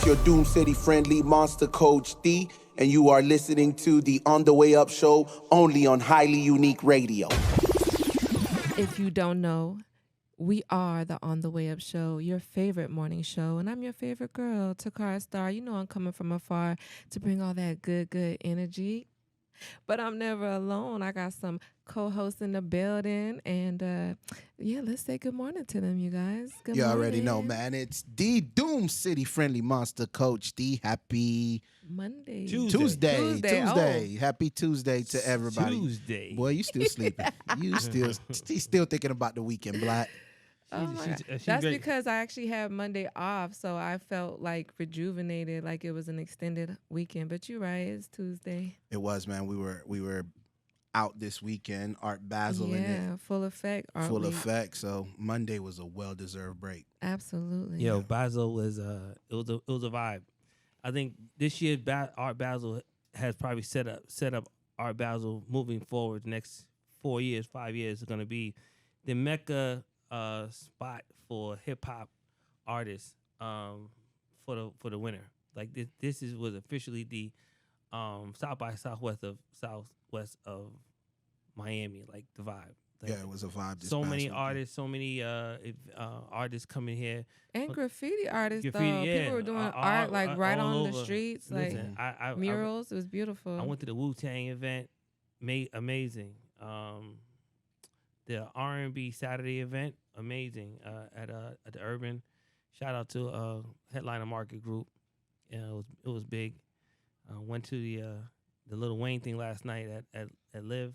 your Doom City friendly monster coach D, and you are listening to the On the Way Up show only on Highly Unique Radio. If you don't know, we are the On the Way Up show, your favorite morning show, and I'm your favorite girl, Takara Star. You know I'm coming from afar to bring all that good energy. But I'm never alone. I got some co-hosts in the building, and yeah, let's say good morning to them, you guys. Good You morning. already know, man. It's the Doom City friendly monster coach D. Happy Monday. Tuesday. Oh. Happy Tuesday to everybody. Tuesday. Boy, you still sleeping. You still thinking about the weekend, Black. Oh my God. That's great. Because I actually had Monday off, so I felt like rejuvenated, like it was an extended weekend. But you're right, it's Tuesday. It was, man. We were out this weekend. Art Basel in it. Yeah, full effect. Full effect. So Monday was a well-deserved break. Absolutely. Yo, Basel was it was a vibe. I think this year Art Basel has probably set up Art Basel moving forward. The next 5 years is going to be the mecca spot for hip hop artists for the winter. Like this was officially the South by Southwest of Miami, like the vibe. Like, yeah, it was a vibe. So many artists, so many artists coming here. And graffiti artists, though. Yeah. People were doing art like right on over. the streets, Listen, like murals. It was beautiful. I went to the Wu-Tang event, amazing. The R&B Saturday event, amazing. At the Urban, shout out to Headliner Market Group. It was big. Went to the Lil Wayne thing last night at Live.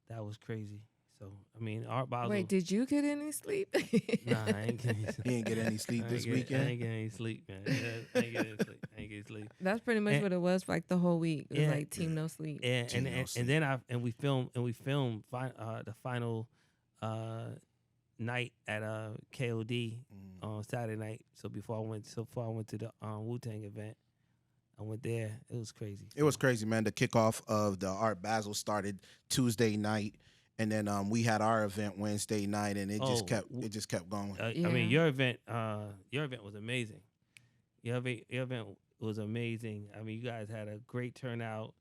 That was crazy. So I mean, Art Basel. Wait, did you get any sleep? Nah, I ain't getting any sleep. He ain't get any sleep this weekend. I ain't getting any sleep, man. I ain't getting sleep. That's pretty much what it was for like the whole week. It was like Team No Sleep. And then we filmed the final night at KOD on Saturday night. So before I went to the Wu-Tang event, I went there. It was crazy. It was crazy, man. The kickoff of the Art Basel started Tuesday night, and then we had our event Wednesday night, and it just kept going. I mean, your event was amazing. Your event was amazing. I mean, you guys had a great turnout.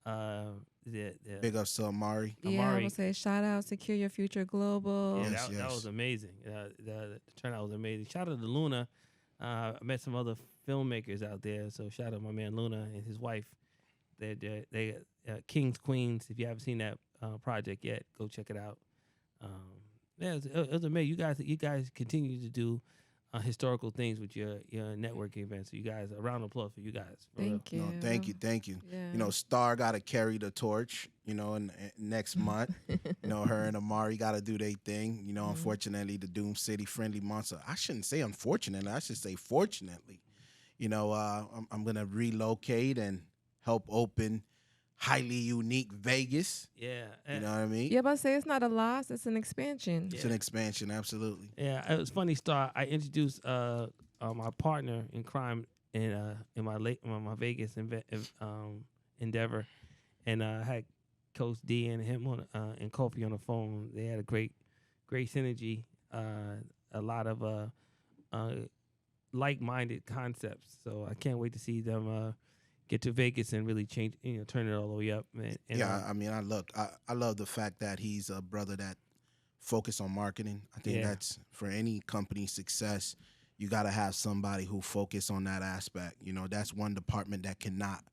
Big ups to Amari. Yeah, I would say shout out Secure Your Future Global. Yeah, that was amazing. The turnout was amazing. Shout out to Luna. I met some other filmmakers out there, so shout out my man Luna and his wife. They Kings Queens. If you haven't seen that project yet, go check it out. Yeah, it was amazing. You guys continue to do historical things with your networking events. So you guys, a round of applause for you guys. Thank you. No, thank you. Yeah. You know, Star got to carry the torch. You know, and next month, you know, her and Amari got to do their thing. You know, unfortunately, the Doom City friendly monster. I shouldn't say unfortunately. I should say fortunately. You know, I'm gonna relocate and help open Highly Unique Vegas. Yeah. You know what I mean? Yeah, but I say it's not a loss, it's an expansion. It's an expansion, absolutely. Yeah, it was funny, Star. I introduced my partner in crime in my Vegas endeavor, and I had Coach D and him and Kofi on the phone. They had a great synergy. A lot of like-minded concepts. So I can't wait to see them get to Vegas and really change, turn it all the way up, man. And, yeah, I mean, I love the fact that he's a brother that focus on marketing. I think that's for any company success, you got to have somebody who focus on that aspect. You know, that's one department that cannot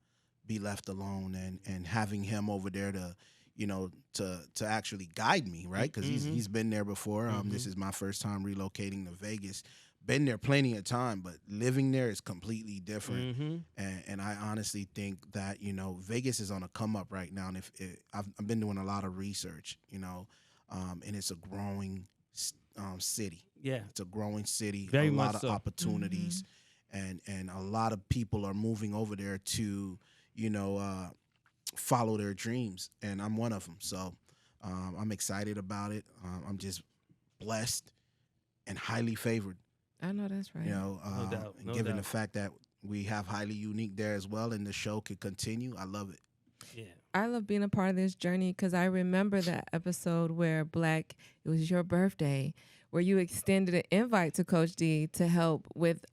be left alone, and having him over there to, to actually guide me, right? Because he's been there before. This is my first time relocating to Vegas. Been there plenty of time, but living there is completely different. And I honestly think that, Vegas is on a come up right now. And I've been doing a lot of research, and it's a growing city. Yeah. It's a growing city, Very a much lot so. of opportunities. And a lot of people are moving over there to, follow their dreams. And I'm one of them. So I'm excited about it. I'm just blessed and highly favored. I know that's right. No doubt. Given the fact that we have Highly Unique there as well, and the show could continue, I love it. Yeah. I love being a part of this journey because I remember that episode where it was your birthday, where you extended an invite to Coach D to help with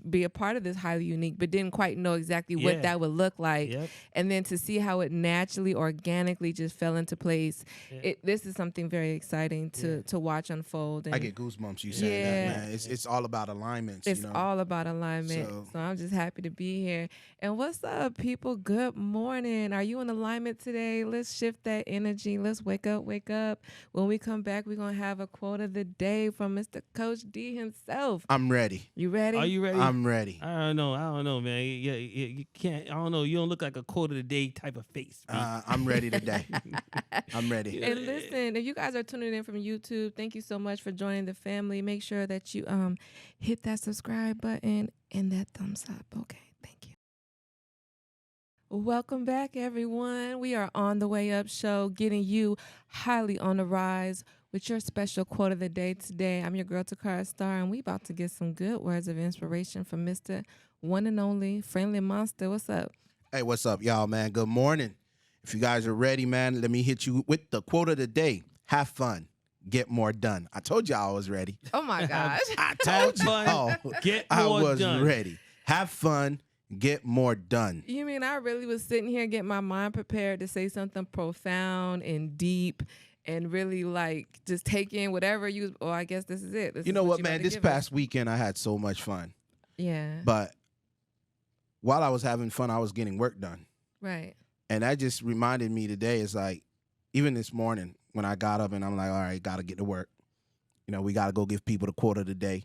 be a part of this highly unique, but didn't quite know exactly what that would look like. Yep. And then to see how it naturally, organically just fell into place. Yeah. This is something very exciting to watch unfold. And I get goosebumps you saying that, man. It's all about alignments. it's you know? all about alignment. So I'm just happy to be here. And what's up, people? Good morning. Are you in alignment today? Let's shift that energy. Let's wake up, wake up. When we come back, we're going to have a quote of the day from Mr. Coach D himself. I'm ready. You ready? Are you ready? I'm ready. I don't know, man. You can't. I don't know. You don't look like a quote of the day type of face. I'm ready today. I'm ready. And listen, if you guys are tuning in from YouTube, thank you so much for joining the family. Make sure that you hit that subscribe button and that thumbs up. Okay, thank you. Welcome back, everyone. We are on the Way Up show, getting you highly on the rise with your special quote of the day today. I'm your girl, Takara Star, and we about to get some good words of inspiration from Mr. One and Only Friendly Monster. What's up? Hey, what's up, y'all, man? Good morning. If you guys are ready, man, let me hit you with the quote of the day. Have fun. Get more done. I told y'all I was ready. Oh, my gosh. I told y'all Get I more was done. ready. Have fun. Get more done. You mean I really was sitting here getting my mind prepared to say something profound and deep and really like just take in whatever you, or I guess this is it. This You is know what, you about man? to This give us. past weekend, I had so much fun. Yeah. But while I was having fun, I was getting work done. Right. And that just reminded me today, is like, even this morning when I got up and I'm like, all right, got to get to work. You know, we got to go give people the quote of the day.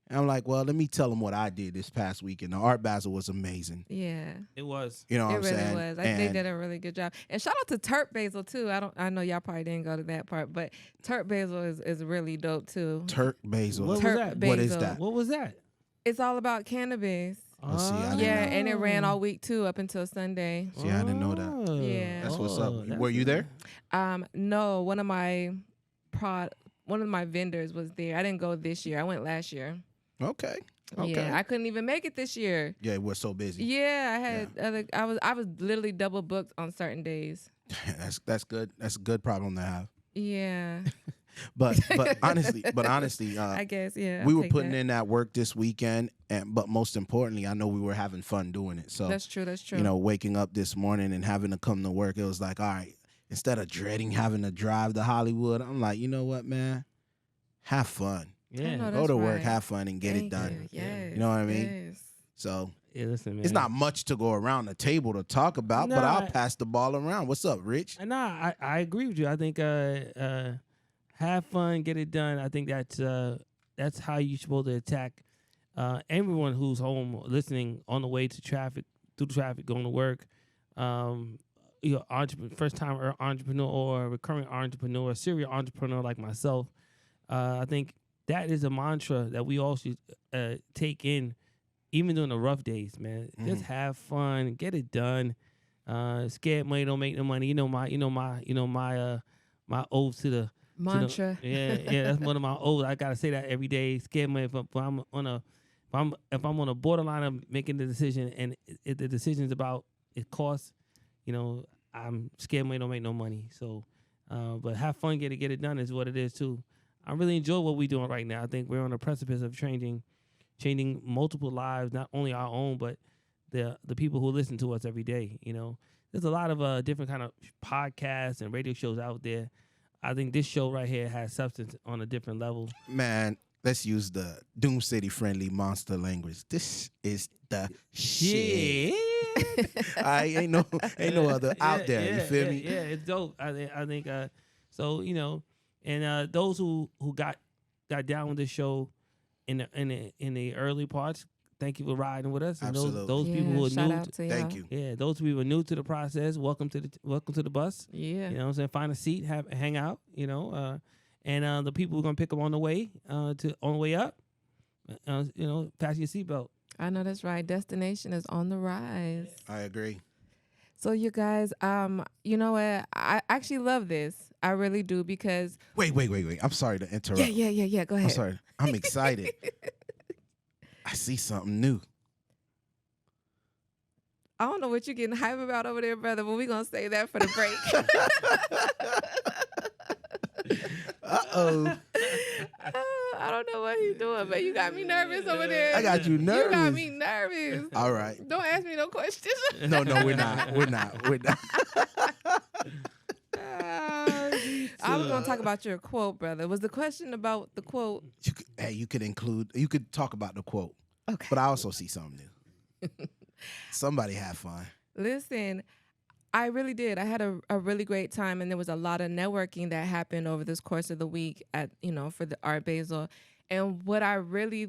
And I'm like, well, let me tell them what I did this past weekend. The Art Basel was amazing. Yeah. It was. You know what It I'm really saying? was. They did a really good job. And shout out to Turk Basil too. I know y'all probably didn't go to that part, but Turk Basil is really dope too. Turk Basil. What was Turk that? What is Basil. that? What was that? It's all about cannabis. Oh, see, I didn't Yeah, know. and it ran all week too up until Sunday. See, I didn't know that. Yeah. That's what's up. that's Were you there? No, one of my vendors was there. I didn't go this year. I went last year. Okay. Okay. Yeah, I couldn't even make it this year. Yeah, we're so busy. Yeah, I had I was literally double booked on certain days. That's good. That's a good problem to have. Yeah. But honestly, I guess, yeah. we I'll were take putting that. in that work this weekend, but most importantly, I know we were having fun doing it. So That's true. you know, waking up this morning and having to come to work, it was like, all right, instead of dreading having to drive to Hollywood, I'm like, you know what, man? Have fun. Yeah. know. Go That's to work, right. have fun, and get it Thank done. you. Yes. You know what I mean? Yes. So Yeah, listen, man. it's not much to go around the table to talk about, but Nah. I'll pass the ball around. What's up, Rich? Nah, I agree with you. I think have fun, get it done. I think that's how you're supposed to attack everyone who's home, listening on the way to traffic, through traffic, going to work. First time entrepreneur or recurring entrepreneur, serial entrepreneur like myself. I think that is a mantra that we all should take in, even during the rough days, man. Just have fun, get it done. Scared money don't make no money. My oath to the Mantra. yeah, that's one of my oaths. I gotta say that every day. Scared money. If I'm on a borderline of making the decision, and if the decision's about it costs, I'm scared money don't make no money. So, but have fun, get it done is what it is too. I really enjoy what we're doing right now. I think we're on the precipice of changing multiple lives, not only our own, but the people who listen to us every day. There's a lot of different kind of podcasts and radio shows out there. I think this show right here has substance on a different level. Man, let's use the Doom City friendly monster language. This is the shit. I ain't no other out there. You feel me? Yeah, it's dope. I think so. And those who got down with the show in the early parts, thank you for riding with us. And Absolutely. those people who are shout new, out to Thank y'all. you. yeah, those people who are new to the process, welcome to the bus. Yeah. You know what I'm saying? Find a seat, hang out, and the people who are gonna pick up on the way on the way up, fasten your seatbelt. I know that's right. Destination is on the rise. I agree. So you guys, you know what? I actually love this. I really do because Wait. I'm sorry to interrupt. yeah. Go ahead. I'm sorry. I'm excited. I see something new. I don't know what you're getting hype about over there, brother, but we're going to save that for the break. Uh-oh. I don't know what he's doing, but you got me nervous over there. I got you nervous. You got me nervous. All right. Don't ask me no questions. No, we're not. We're not. I was gonna talk about your quote, brother. Was the question about the quote? You could talk about the quote. Okay. But I also see something new. Somebody have fun. Listen, I really did. I had a really great time, and there was a lot of networking that happened over this course of the week at, for the Art Basel. And what I really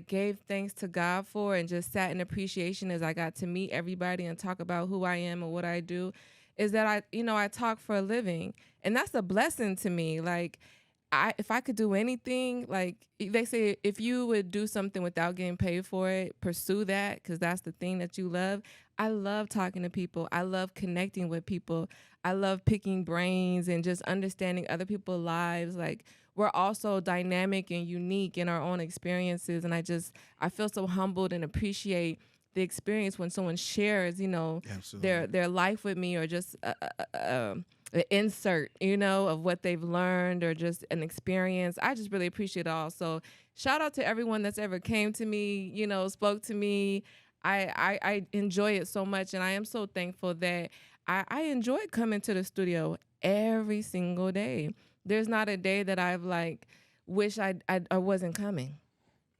gave thanks to God for and just sat in appreciation as I got to meet everybody and talk about who I am and what I do is that I talk for a living. And that's a blessing to me. If I could do anything, they say, if you would do something without getting paid for it, pursue that, because that's the thing that you love. I love talking to people. I love connecting with people. I love picking brains and just understanding other people's lives. We're also dynamic and unique in our own experiences. And I feel so humbled and appreciate the experience when someone shares, their life with me, or just an insert, of what they've learned, or just an experience. I just really appreciate it all. So shout out to everyone that's ever came to me, spoke to me. I enjoy it so much, and I am so thankful that I enjoy coming to the studio every single day. There's not a day that I've wish I wasn't coming,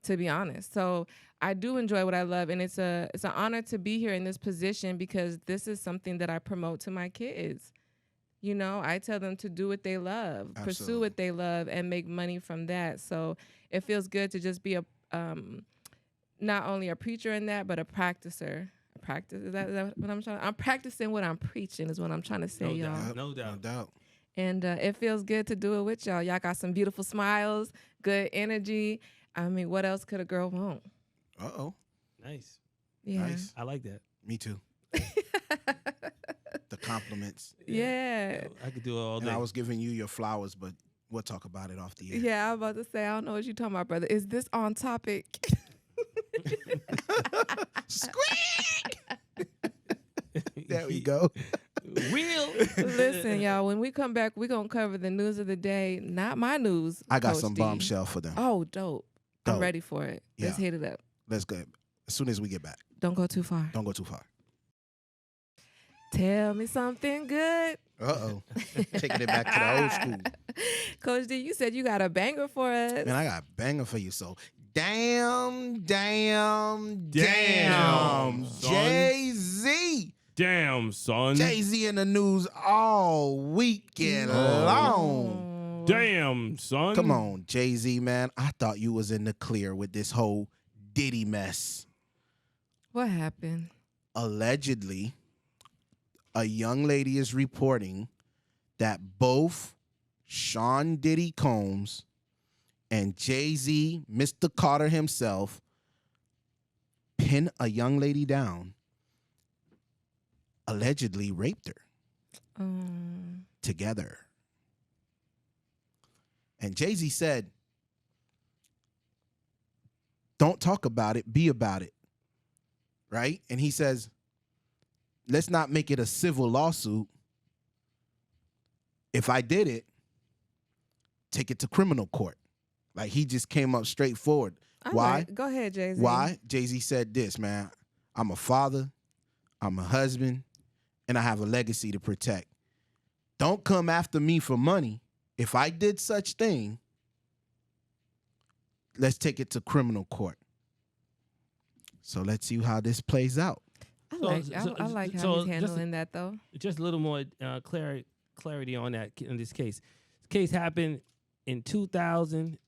to be honest. So I do enjoy what I love, and it's an honor to be here in this position, because this is something that I promote to my kids. I tell them to do what they love, Absolutely. Pursue what they love, and make money from that. So it feels good to just be not only a preacher in that, but a practicer. Is that what I'm trying to? I'm practicing what I'm preaching is what I'm trying to say, y'all. No doubt. And it feels good to do it with y'all. Y'all got some beautiful smiles, good energy. I mean, what else could a girl want? Uh-oh. Nice. Yeah. Nice. I like that. Me too. The compliments. Yeah. I could do it all day. And I was giving you your flowers, but we'll talk about it off the air. Yeah, I was about to say, I don't know what you're talking about, brother. Is this on topic? Squeak! There we go. Listen, y'all, when we come back, we're going to cover the news of the day. Not my news. I got Coach some D. bombshell for them. Oh, dope. I'm Dope. ready for it. Let's Yeah. hit it up. Let's go. As soon as we get back. Don't go too far. Don't go too far. Tell me something good. Uh-oh. Taking it back to the old school. Coach D, you said you got a banger for us. Man, I got a banger for you. So, damn, son. Jay-Z. Damn, son. Jay-Z in the news all weekend long. Damn, son. Come on, Jay-Z, man. I thought you was in the clear with this whole Diddy mess. What happened? Allegedly, a young lady is reporting that both Sean Diddy Combs and Jay-Z, Mr. Carter himself, pinned a young lady down, allegedly raped her together. And Jay-Z said, don't talk about it, be about it. Right? And he says, let's not make it a civil lawsuit. If I did it, take it to criminal court. Like, he just came up straightforward. Why? Right. Go ahead, Jay-Z. Why? Jay-Z said this, man. I'm a father, I'm a husband, and I have a legacy to protect. Don't come after me for money. If I did such thing, let's take it to criminal court. So let's see how this plays out. I like how he's handling that, though. Just a little more clarity on that in this case. This case happened in 2000.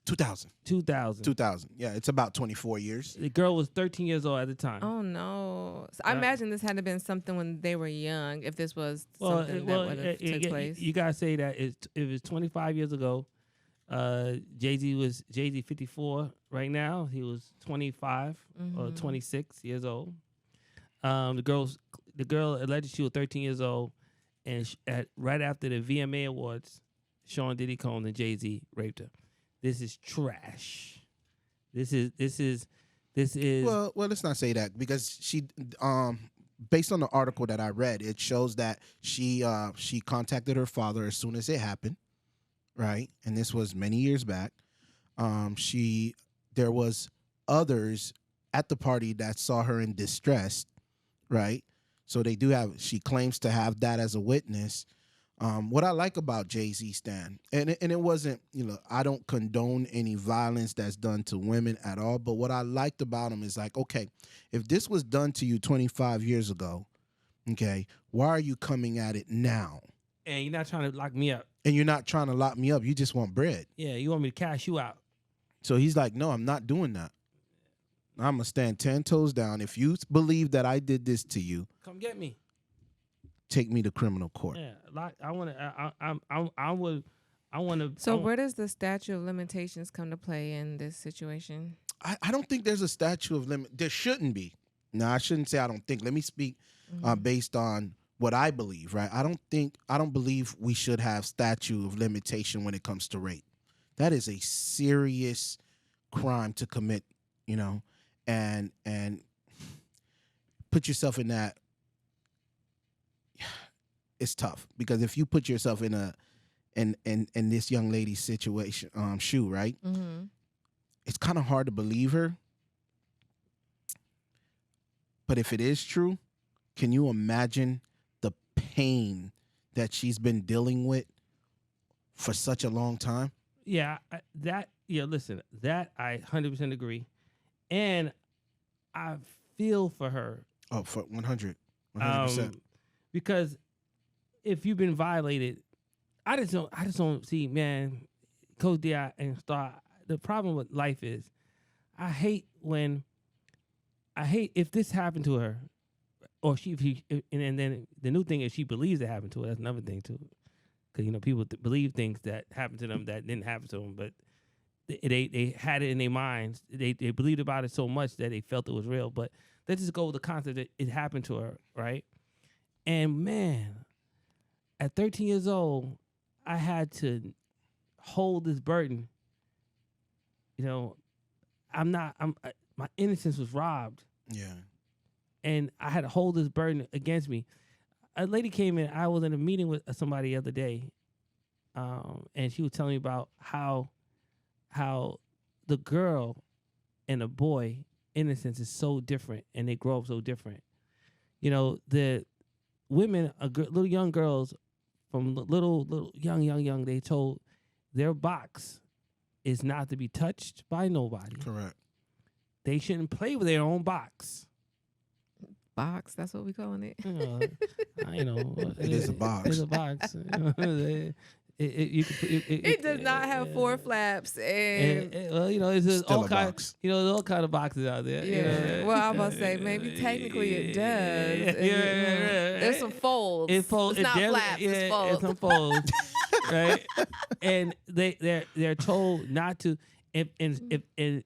2000. Yeah, it's about 24 years. The girl was 13 years old at the time. Oh, no. So I imagine this had to been something when they were young, if this was something that would have took place. You got to say that it was 25 years ago. Jay-Z 54 right now. He was 25 or 26 years old. The girl alleged she was 13 years old, and right after the VMA Awards, Sean Diddy Combs and Jay-Z raped her. This is trash. This is. Well, let's not say that, because she, based on the article that I read, it shows that she contacted her father as soon as it happened, right? And this was many years back. There was others at the party that saw her in distress, right? So she claims to have that as a witness. What I like about Jay-Z Stan, and it wasn't, I don't condone any violence that's done to women at all, but what I liked about him is like, okay, if this was done to you 25 years ago, okay, why are you coming at it now? And you're not trying to lock me up. And you're not trying to lock me up. You just want bread. Yeah, you want me to cash you out. So he's like, no, I'm not doing that. I'm going to stand 10 toes down. If you believe that I did this to you, come get me. Take me to criminal court. Yeah, like I want to. So where does the statute of limitations come to play in this situation? I don't think there's a statute of limit. There shouldn't be. No, I shouldn't say I don't think. Let me speak based on what I believe, right? I don't believe we should have statute of limitation when it comes to rape. That is a serious crime to commit, and put yourself in that. It's tough because if you put yourself in this young lady's situation, shoe, right? Mm-hmm. It's kind of hard to believe her. But if it is true, can you imagine the pain that she's been dealing with for such a long time? Yeah, listen, that I 100% agree. And I feel for her. Oh, for 100%. Because if you've been violated, I just don't see, man, Coach D.I. and Star, the problem with life is I hate if this happened to her, or and then the new thing is she believes it happened to her. That's another thing too, because people believe things that happened to them that didn't happen to them, but they had it in their minds. They believed about it so much that they felt it was real. But let's just go with the concept that it happened to her, right? And man, at 13 years old, I had to hold this burden. My innocence was robbed. Yeah. And I had to hold this burden against me. A lady came in, I was in a meeting with somebody the other day, and she was telling me about how the girl and the boy innocence is so different, and they grow up so different. The women, little young girls from little young, they told their box is not to be touched by nobody. Correct. They shouldn't play with their own box. Box, that's what we calling it. It is a box. It's a box. It does not have four flaps and it's just Still all a kind. box. There's all kind of boxes out there. Yeah. Well, I'm gonna say maybe technically it does. There's some folds. It's not flaps. It's folds. It's some folds, right? And they're told not to. If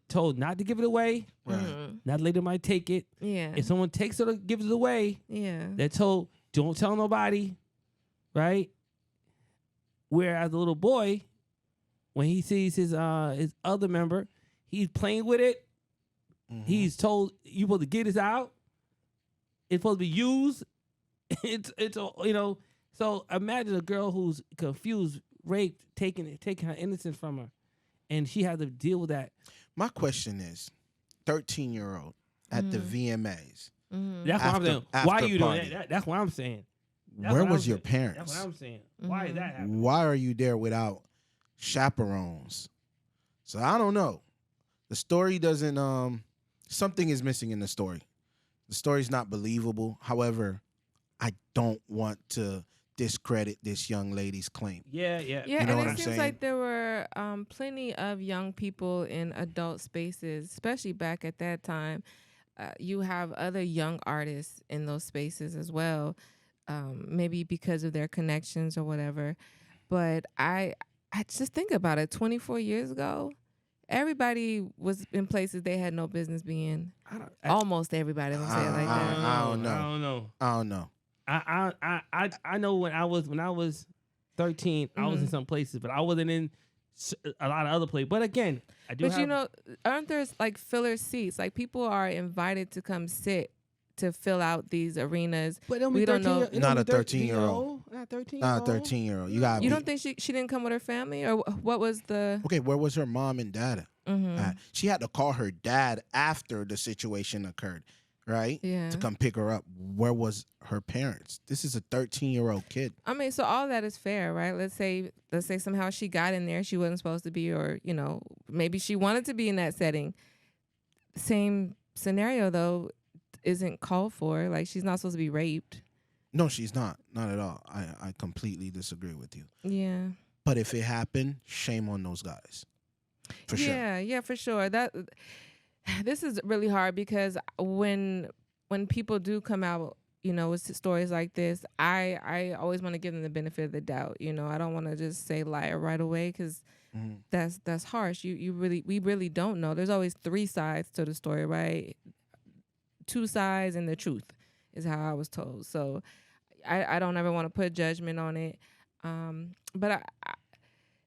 told not to give it away, Right. not later might take it. Yeah. If someone takes it or gives it away, Yeah. they're told don't tell nobody, right? Whereas the little boy, when he sees his other member, he's playing with it. Mm-hmm. He's told you supposed to get this out. It's supposed to be used. So imagine a girl who's confused, raped, taking her innocence from her, and she had to deal with that. My question is, 13-year-old at the VMAs. Mm-hmm. That's what I'm saying. Why are you doing that? That's what I'm saying. Where was your parents? That's what I'm saying. Why is that happening? Why are you there without chaperones? So I don't know. The story doesn't. Something is missing in the story. The story's not believable. However, I don't want to discredit this young lady's claim. Yeah. Yeah, You know and what it I'm seems saying? like there were plenty of young people in adult spaces, especially back at that time. You have other young artists in those spaces as well, maybe because of their connections or whatever. But I just think about it. 24 years ago, everybody was in places they had no business being. Almost everybody. I'm saying like that. I don't know. I don't know. I know when I was 13, I was in some places, but I wasn't in a lot of other places. But again, I do. But aren't there like filler seats? Like people are invited to come sit to fill out these arenas. But we don't know. Not a 13-year-old. Not 13. Not a 13-year-old. You got. You don't think she didn't come with her family, or what was the? Okay, where was her mom and dad at? She had to call her dad after the situation occurred, right? Yeah. To come pick her up. Where was her parents? This is a 13-year-old kid. I mean, so all that is fair, right? Let's say somehow she got in there, she wasn't supposed to be, or maybe she wanted to be in that setting. Same scenario though, isn't called for. Like, she's not supposed to be raped. No, she's not. Not at all. I completely disagree with you. Yeah. But if it happened, shame on those guys. For sure. Yeah, for sure. This is really hard because when people do come out, with stories like this, I always want to give them the benefit of the doubt. I don't want to just say lie right away because that's harsh. We really don't know. There's always 3 sides to the story, right? 2 sides and the truth is how I was told. So I don't ever want to put judgment on it. But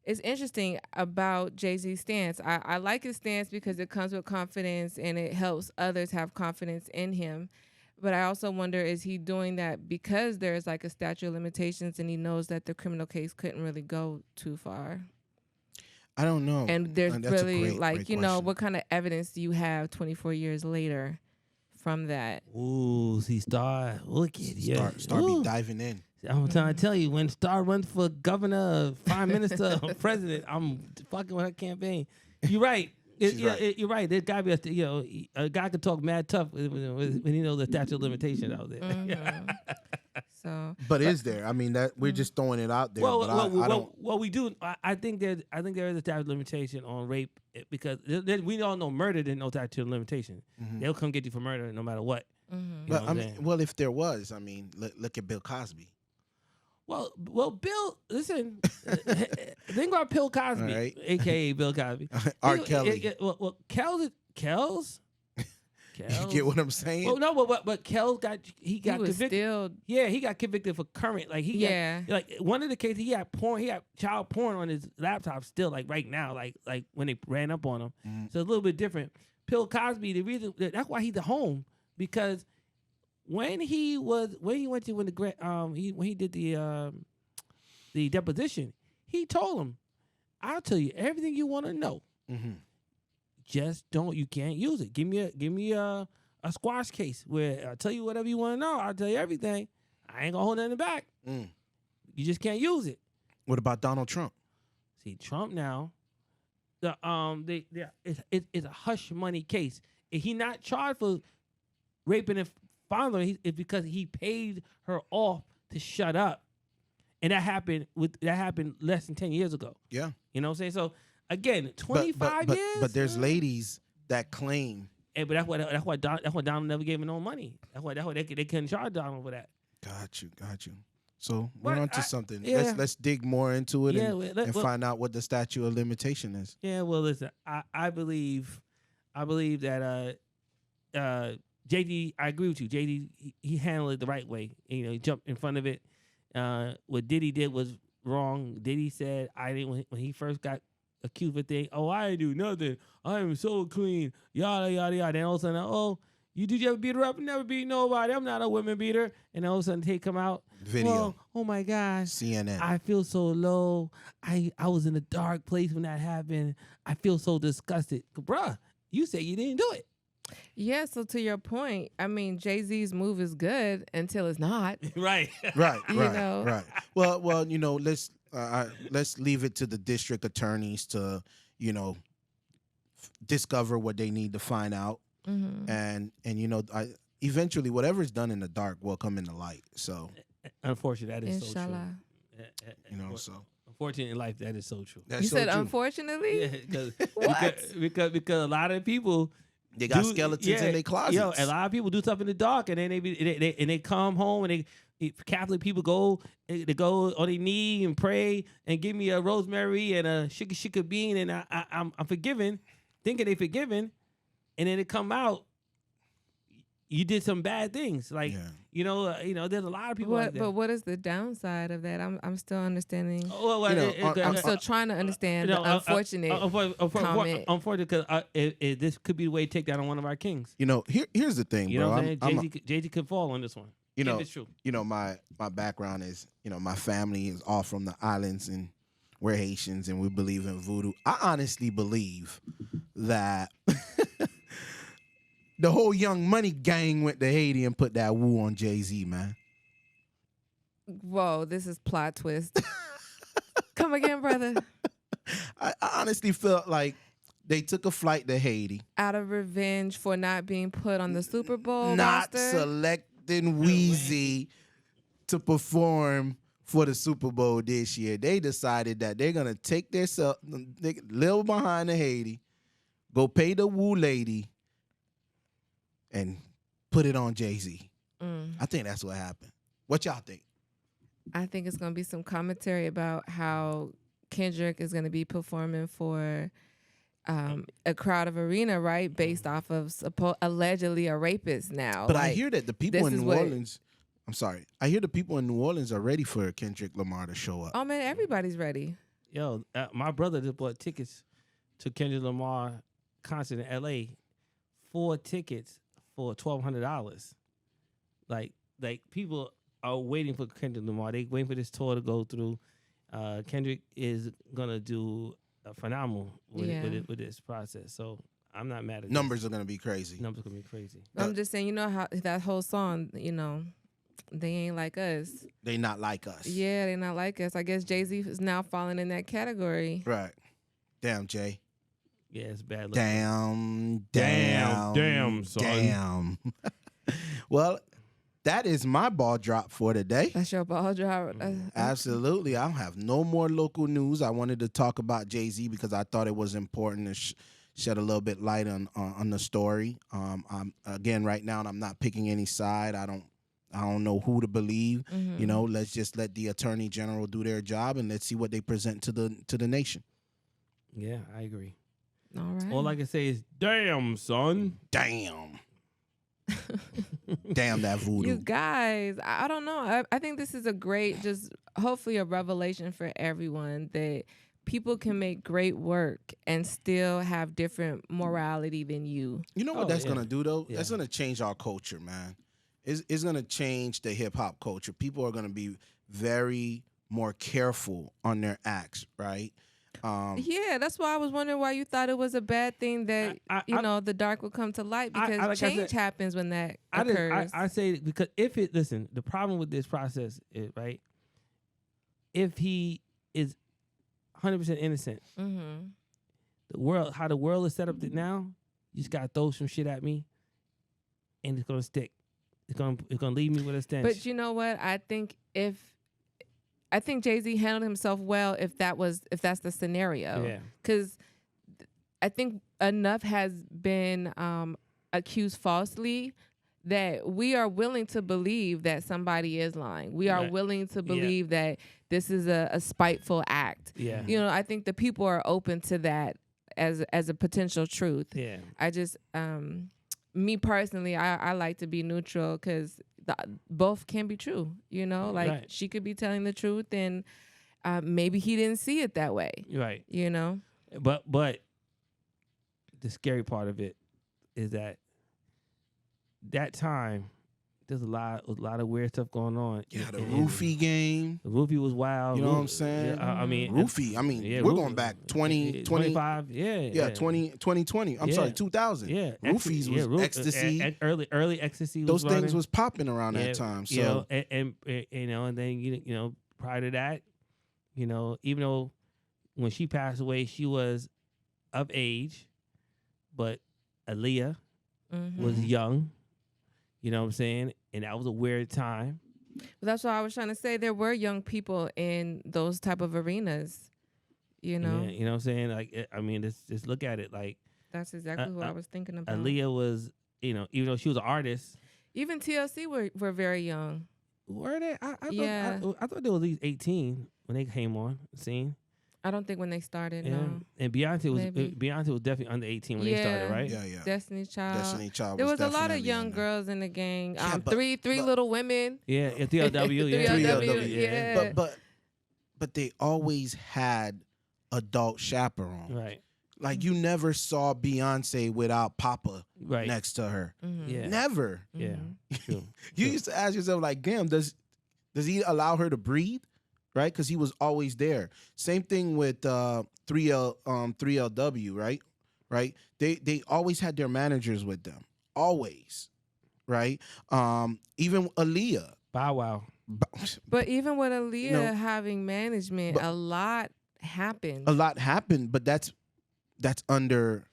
it's interesting about Jay-Z's stance. I like his stance because it comes with confidence and it helps others have confidence in him. But I also wonder, is he doing that because there's like a statute of limitations and he knows that the criminal case couldn't really go too far? I don't know. And there's that's really great question. what kind of evidence do you have 24 years later from that? Ooh, see, Star, look at you. Start be diving in. I'm trying to tell you, when Star runs for governor, prime minister, or president, I'm fucking with her campaign. You're right. You're right. There's gotta be a guy could talk mad tough when he knows the statute of limitation out there. So, but is there? I mean, that we're just throwing it out there. Well, we do. I think there is a statute of limitation on rape because we all know murder there's no statute of limitation. They'll come get you for murder no matter what. Well, if there was, look at Bill Cosby. Well, Bill, listen. Think about Bill Cosby, right. a.k.a. Bill Cosby. R. Kelly. Kells. You get what I'm saying? Well, no, but Kells got convicted. Still, yeah, he got convicted for current. Like got, one of the cases he had porn. He had child porn on his laptop still. Like right now, like when they ran up on him. So it's a little bit different. Bill Cosby. The reason that's why he's at home because. When he did the deposition, he told him, "I'll tell you everything you want to know. Just you can't use it. Give me a squash case where I'll tell you whatever you want to know. I'll tell you everything. I ain't gonna hold nothing back. You just can't use it." What about Donald Trump? See, Trump now, it's a hush money case. If he not charged for raping and father, it's because he paid her off to shut up, and that happened less than 10 years ago. Yeah, you know what I'm saying. So again, 25 years. But there's ladies that claim. But that's why Donald never gave him no money. That's why they couldn't charge Donald for that. Got you. So we're onto something. Yeah. Let's dig more into it and find out what the statute of limitation is. Yeah. Well, listen, I believe that JD, I agree with you. JD, he handled it the right way. He jumped in front of it. What Diddy did was wrong. Diddy said, I didn't, when he first got accused of a thing, I didn't do nothing. I am so clean. Yada, yada, yada. Then all of a sudden, did you ever beat her up? Never beat nobody. I'm not a women beater. And all of a sudden, they come out. Video. Oh my gosh. CNN. I feel so low. I was in a dark place when that happened. I feel so disgusted. Bruh, you say you didn't do it. Yeah, so to your point, Jay-Z's move is good until it's not. Right. Right. Well, let's leave it to the district attorneys to, discover what they need to find out. And eventually whatever's done in the dark will come in the light. So unfortunately, that is Inshallah. so true. Unfortunately in life, that is so true. You said unfortunately? Yeah, because a lot of people they got skeletons in their closets. A lot of people do stuff in the dark, and then they come home and Catholic people go on their knee and pray and give me a rosemary and a shika bean, and I'm forgiven, thinking they forgiven, and then it come out you did some bad things. Like There's a lot of people like that. But what is the downside of that? I'm still understanding. Oh, well, You know, I'm still trying to understand the unfortunate comment. Unfortunate, because this could be the way to take down on one of our kings. Here's the thing, You bro. know what I'm saying? Jay-Z could fall on this one. If it's true. My background is, my family is all from the islands, and we're Haitians, and we believe in voodoo. I honestly believe that the whole Young Money gang went to Haiti and put that woo on Jay-Z, man. Whoa, this is plot twist. Come again, brother. I honestly felt like they took a flight to Haiti, Out of revenge for not being put on the Super Bowl not roster. selecting Weezy to perform for the Super Bowl this year. They decided that they're gonna take their little behind the Haiti, go pay the woo lady, and put it on Jay-Z. I think that's what happened. What y'all think? I think it's going to be some commentary about how Kendrick is going to be performing for a crowded arena, right? Based off of allegedly a rapist now. But I hear that the people in New Orleans, I hear the people in New Orleans are ready for Kendrick Lamar to show up. Oh, man, everybody's ready. Yo, my brother just bought tickets to Kendrick Lamar concert in L.A. 4 tickets for $1,200. Like people are waiting for Kendrick Lamar. They waiting for this tour to go through. Kendrick is gonna do a phenomenal with this process. So I'm not mad at Numbers are gonna be crazy. Numbers gonna be crazy. I'm just saying, how that whole song, they ain't like us. They not like us. Yeah, they not like us. I guess Jay-Z is now falling in that category. Right. Damn, Jay. Yeah, it's bad. Damn, son. Well, that is my ball drop for today. That's your ball drop. Absolutely. I don't have no more local news. I wanted to talk about Jay-Z because I thought it was important to shed a little bit light on the story. I'm again right now, and I'm not picking any side. I don't know who to believe. Let's just let the Attorney General do their job, and let's see what they present to the nation. Yeah, I agree. All right. All I can say is, damn, son. Damn. Damn that voodoo. You guys, I don't know. I think this is a great, just hopefully a revelation for everyone that people can make great work and still have different morality than you. You know what that's going to do, though? Yeah. That's going to change our culture, man. It's going to change the hip-hop culture. People are going to be very more careful on their acts, right? Yeah, that's why I was wondering why you thought it was a bad thing that the dark will come to light, because change happens when that occurs. I say because the problem with this process is, right, if he is 100% innocent, how the world is set up now, you just gotta throw some shit at me, and it's gonna stick. It's gonna leave me with a stench. But you know what? I think Jay-Z handled himself well if that's the scenario. Yeah. Because I think enough has been accused falsely that we are willing to believe that somebody is lying. We are willing to believe that this is a spiteful act. Yeah. I think the people are open to that as a potential truth. Yeah. I just me personally, I like to be neutral because both can be true. Right. She could be telling the truth, and maybe he didn't see it that way. Right. But the scary part of it is that time there's a lot of weird stuff going on. Yeah, the roofie game. The roofie was wild. You know what I'm saying? Yeah, I mean, roofie. I mean, we're going back 25. Yeah, 2020. I'm sorry, 2000. Yeah, roofies was ecstasy. Early ecstasy. Those was things running. was popping around that time. So and then prior to that, even though when she passed away, she was of age, but Aaliyah was young. You know what I'm saying? And that was a weird time. That's what I was trying to say. There were young people in those type of arenas, Yeah, you know what I'm saying? Like, I mean, just look at it. Like, that's exactly what I was thinking about. Aaliyah was, even though she was an artist. Even TLC were very young. Were they? I Yeah. thought they were at least 18 when they came on the scene. I don't think when they started. Yeah. No. And Maybe. Beyonce was definitely under 18 when they started, right? Yeah, yeah. Destiny's Child. Destiny Child There was was a lot of definitely young in there. girls in the gang. Yeah, but- three but- little women. Yeah, 3LW, yeah. 3LW, yeah. yeah. But they always had adult chaperone. Right. Like you never saw Beyonce without Papa Right. next to her. Yeah. Never. Yeah. True. You used to ask yourself like, damn, does he allow her to breathe? Right? Because he was always there. Same thing with 3LW, right? Right? They always had their managers with them. Always. Right? Even Aaliyah. Bow Wow. But even with Aaliyah No. having management, But- a lot happened. A lot happened, but that's under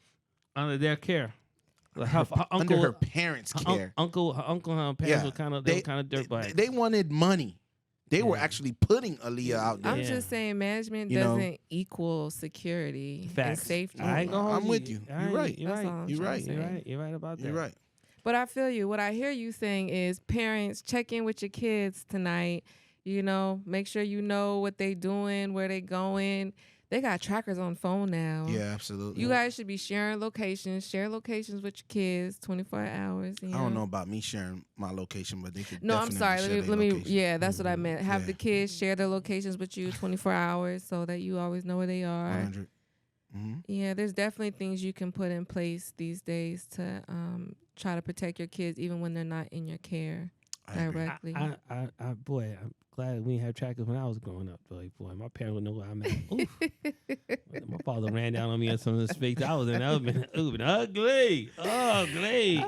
Under their care. Like her under uncle, her parents' care. her uncle and her parents Yeah. were kind of dirt bags. They wanted money. They were Yeah. actually putting Aaliyah out there. I'm Yeah. just saying management You know? doesn't equal security and Facts. safety. I ain't gonna hold I'm with you. I You're ain't- right. You're That's all right. I'm You're trying right. to say. You're right. You're right about that. You're right. But I feel you. What I hear you saying is parents, check in with your kids tonight. You know, make sure you know what they doing, where they going. They got trackers on phone now. Yeah, absolutely. You guys should be sharing locations. Share locations with your kids 24 hours. You I don't know about me sharing my location, but they could. No, I'm definitely sorry. share their Let me. location. Yeah, that's what I meant. Have Yeah. the kids share their locations with you 24 hours so that you always know where they are. 100. Mhm. Yeah, there's definitely things you can put in place these days to try to protect your kids even when they're not in your care I agree. directly. Boy, I'm glad we didn't have trackers when I was growing up. Boy, my parents would know where I'm at. Oof. My father ran down on me in some of the space. I was in. That would have been ugly. Ugly.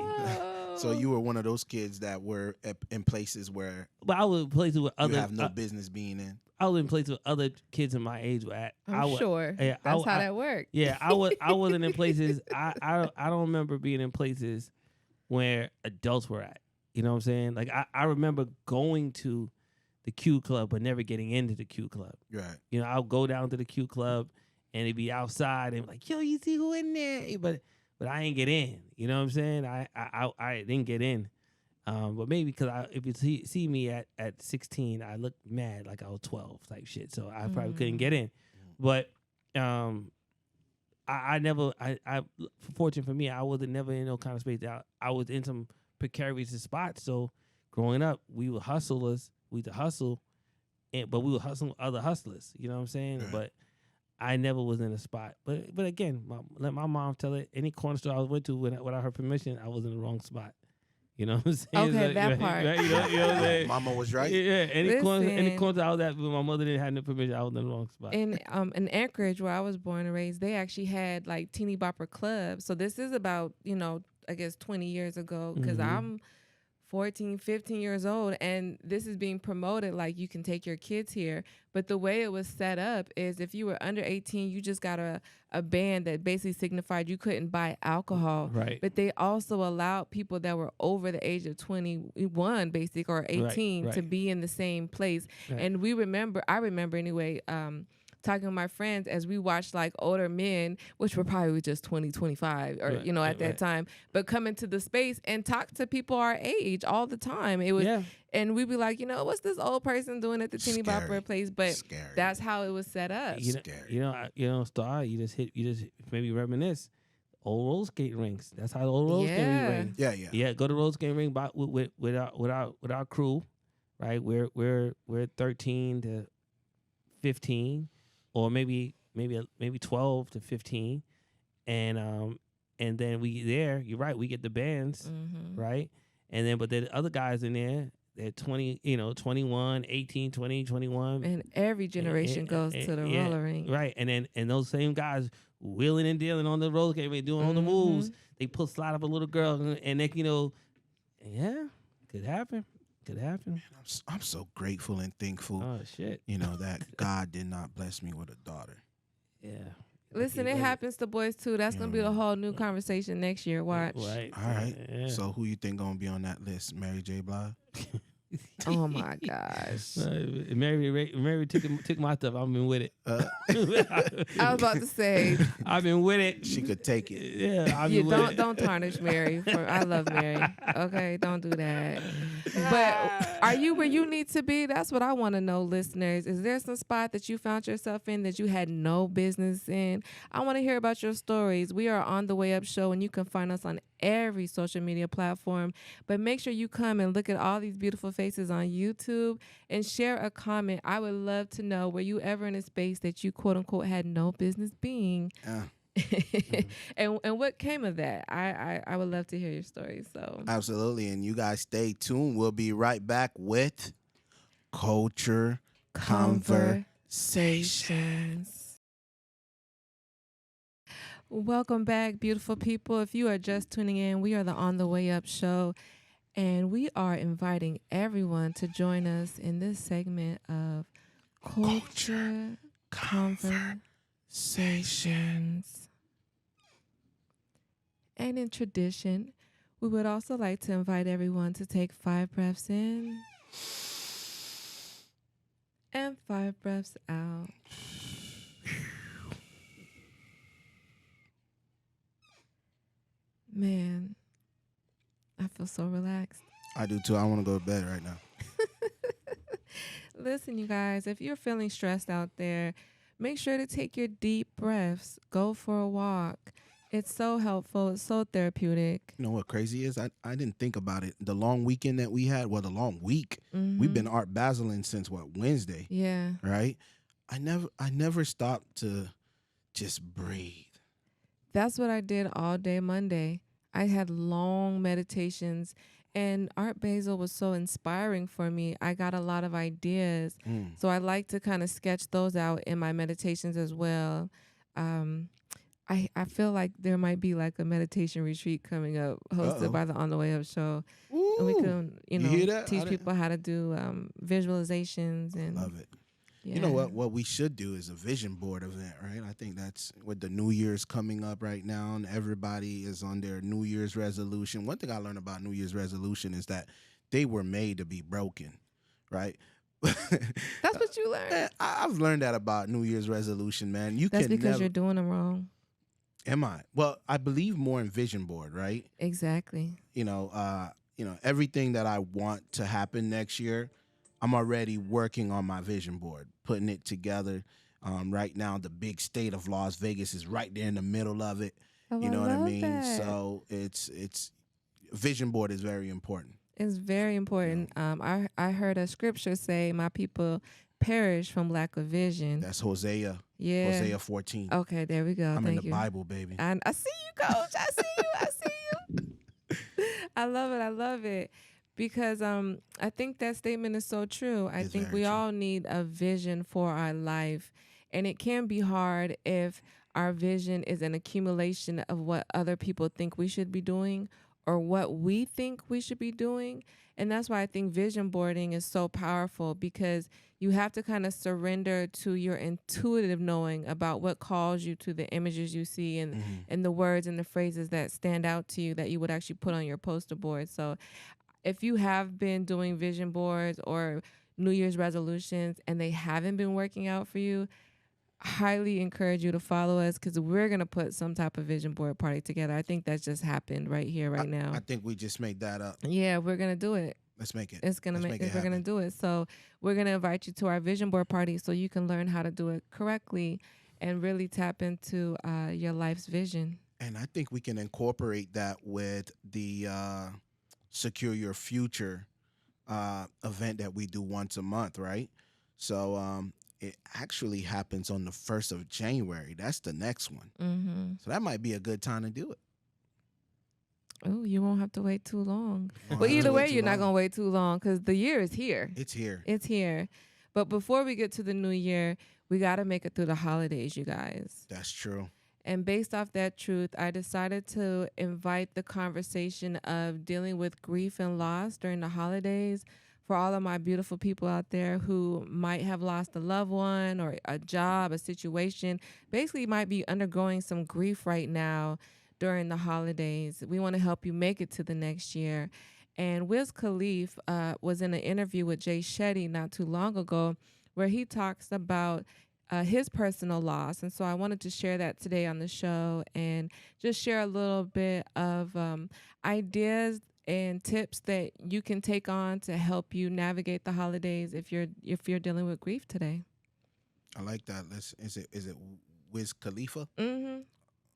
So you were one of those kids that were in places where But I was in places with you other. have no business being in. I was in places with other kids in my age were at. I'm sure. Yeah, That's how that worked. Yeah, I wasn't in places. I don't remember being in places where adults were at. You know what I'm saying? Like I remember going to the Q Club but never getting into the Q Club. Right. You know, I'll go down to the Q Club and it'd be outside and like, yo, you see who in there? But I ain't get in. You know what I'm saying? I didn't get in. But maybe because if you see me at 16, I look mad like I was 12 type shit. So I probably couldn't get in. But I never, fortunate for me, I wasn't never in no kind of space. I was in some precarious spots. So growing up, we were hustlers. We used to hustle, but we were hustling other hustlers. You know what I'm saying? Right. But I never was in a spot. But again, let my mom tell it. Any corner store I went to without her permission, I was in the wrong spot. You know what I'm saying? Okay, Like, that right, part. Right, you know what I'm saying? Mama was right. Yeah, any corner Listen. I was at, when my mother didn't have no permission, I was in the wrong spot. In Anchorage, where I was born and raised, they actually had like teeny bopper clubs. So this is about, I guess 20 years ago, because Mhm. I'm 14, 15 years old, and this is being promoted like you can take your kids here. But the way it was set up is if you were under 18, you just got a ban that basically signified you couldn't buy alcohol. Right. But they also allowed people that were over the age of 21, basic, or 18 to right. be in the same place. Right. And I remember anyway, talking to my friends as we watched like older men, which were probably just 20, 25 or, Right, at that right. time, but come into the space and talk to people our age all the time. It was, Yeah. and we'd be like, what's this old person doing at the teeny Scary. bopper place? But Scary. that's how it was set up. Scary. Star. You just maybe reminisce. Old roller skating rinks. That's how the old roller skating Yeah. rink. Yeah. Yeah, go to roller skating ring with our crew, right? We're 13 to 15, or maybe 12 to 15, and then you're right, we get the bands, Mm-hmm. right? And then but then the other guys in there, they're 20, 21, 18, 20, 21. And every generation goes to the yeah, roller rink. Right. And those same guys wheeling and dealing on the roller skating, doing all the moves. They put slide up a little girl and they, yeah, could happen. Could happen. I'm so grateful and thankful, Oh shit. that God did not bless me with a daughter. Yeah. Listen, it happens to boys too. That's gonna be the whole new conversation next year. Watch. Right. All right. Yeah. So who you think gonna be on that list? Mary J. Blige? Oh my gosh. Mary took my stuff. I've been with it. I was about to say, I've been with it. She could take it. Yeah, I've been with it. don't tarnish Mary. I love Mary. Okay, don't do that. But Are you where you need to be? That's what I want to know, listeners. Is there some spot that you found yourself in that you had no business in? I want to hear about your stories. We are On the Way Up Show, and you can find us on every social media platform. But make sure you come and look at all these beautiful faces on YouTube and share a comment. I would love to know, were you ever in a space that you, quote unquote, had no business being? And what came of that? I would love to hear your story. So Absolutely. And you guys stay tuned. We'll be right back with Culture Conversation. Conversations. Welcome back, beautiful people. If you are just tuning in, we are the On the Way Up show, and we are inviting everyone to join us in this segment of Culture Conversations. And in tradition, we would also like to invite everyone to take 5 breaths in and 5 breaths out. Man, I feel so relaxed. I do too. I want to go to bed right now. Listen, you guys, if you're feeling stressed out there, make sure to take your deep breaths. Go for a walk. It's so helpful. It's so therapeutic. You know what crazy is? I didn't think about it. The long weekend that we had, well, the long week. We've been Art Basiling since Wednesday. Yeah. Right? I never stopped to just breathe. That's what I did all day Monday. I had long meditations, and Art Basel was so inspiring for me. I got a lot of ideas. So I like to kind of sketch those out in my meditations as well. I feel like there might be like a meditation retreat coming up hosted by the On the Way Up show. Ooh, and we can, you hear that? teach people how to do visualizations. And love it. Yeah. You know what we should do is a vision board event, right? I think that's with the New Year's coming up right now, and everybody is on their New Year's resolution. One thing I learned about New Year's resolution is that they were made to be broken, right? That's what you learned. Man, I've learned that about New Year's resolution, man. That's can because never, you're doing them wrong. Am I? Well, I believe more in vision board, right? Exactly. Everything that I want to happen next year, I'm already working on my vision board, putting it together. Right now, the big state of Las Vegas is right there in the middle of it. Oh, You know what I mean? that. So it's vision board is very important. It's very important. I heard a scripture say, "My people perish from lack of vision." That's Hosea. Yeah. Hosea 14. Okay, there we go. I'm Thank in the you. Bible, baby. And I see you, Coach. I see you. I see you. I love it. I love it. Because I think that statement is so true. I It's think very we true. all need a vision for our life. And it can be hard if our vision is an accumulation of what other people think we should be doing or what we think we should be doing. And that's why I think vision boarding is so powerful, because you have to kind of surrender to your intuitive knowing about what calls you to the images you see and the words and the phrases that stand out to you that you would actually put on your poster board. So if you have been doing vision boards or New Year's resolutions and they haven't been working out for you, highly encourage you to follow us, because we're going to put some type of vision board party together. I think that just happened right here, right now. I think we just made that up. Yeah, we're going to do it. Let's make it. It's gonna Let's make it we're gonna happen. do it. So we're gonna invite you to our vision board party so you can learn how to do it correctly and really tap into your life's vision. And I think we can incorporate that with the Secure Your Future event that we do once a month, right? So it actually happens on the 1st of January. That's the next one. Mm-hmm. So that might be a good time to do it. Oh, you won't have to wait too long. Won't Well, have to either wait way, too you're not long. gonna wait too long, because the year is here. It's here. It's here. But before we get to the new year, we gotta make it through the holidays, you guys. That's true. And based off that truth, I decided to invite the conversation of dealing with grief and loss during the holidays for all of my beautiful people out there who might have lost a loved one or a job, a situation, basically might be undergoing some grief right now during the holidays. We want to help you make it to the next year. And Wiz Khalif was in an interview with Jay Shetty not too long ago where he talks about his personal loss. And so I wanted to share that today on the show and just share a little bit of ideas and tips that you can take on to help you navigate the holidays if you're dealing with grief today. I like that. Is it Wiz Khalifa? Mm-hmm.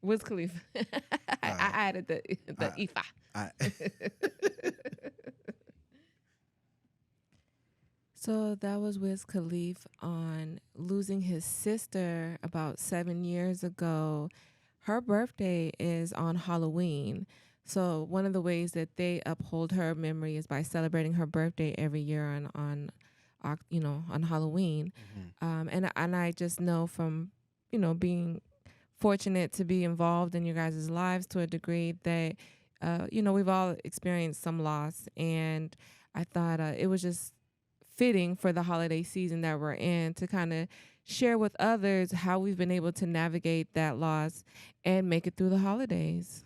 Wiz Khalifa. I added the Ifa. I, So that was Wiz Khalifa on losing his sister about 7 years ago. Her birthday is on Halloween. So one of the ways that they uphold her memory is by celebrating her birthday every year on Halloween. And I just know from, being fortunate to be involved in your guys' lives to a degree that, we've all experienced some loss. And I thought it was just fitting for the holiday season that we're in to kind of share with others how we've been able to navigate that loss and make it through the holidays.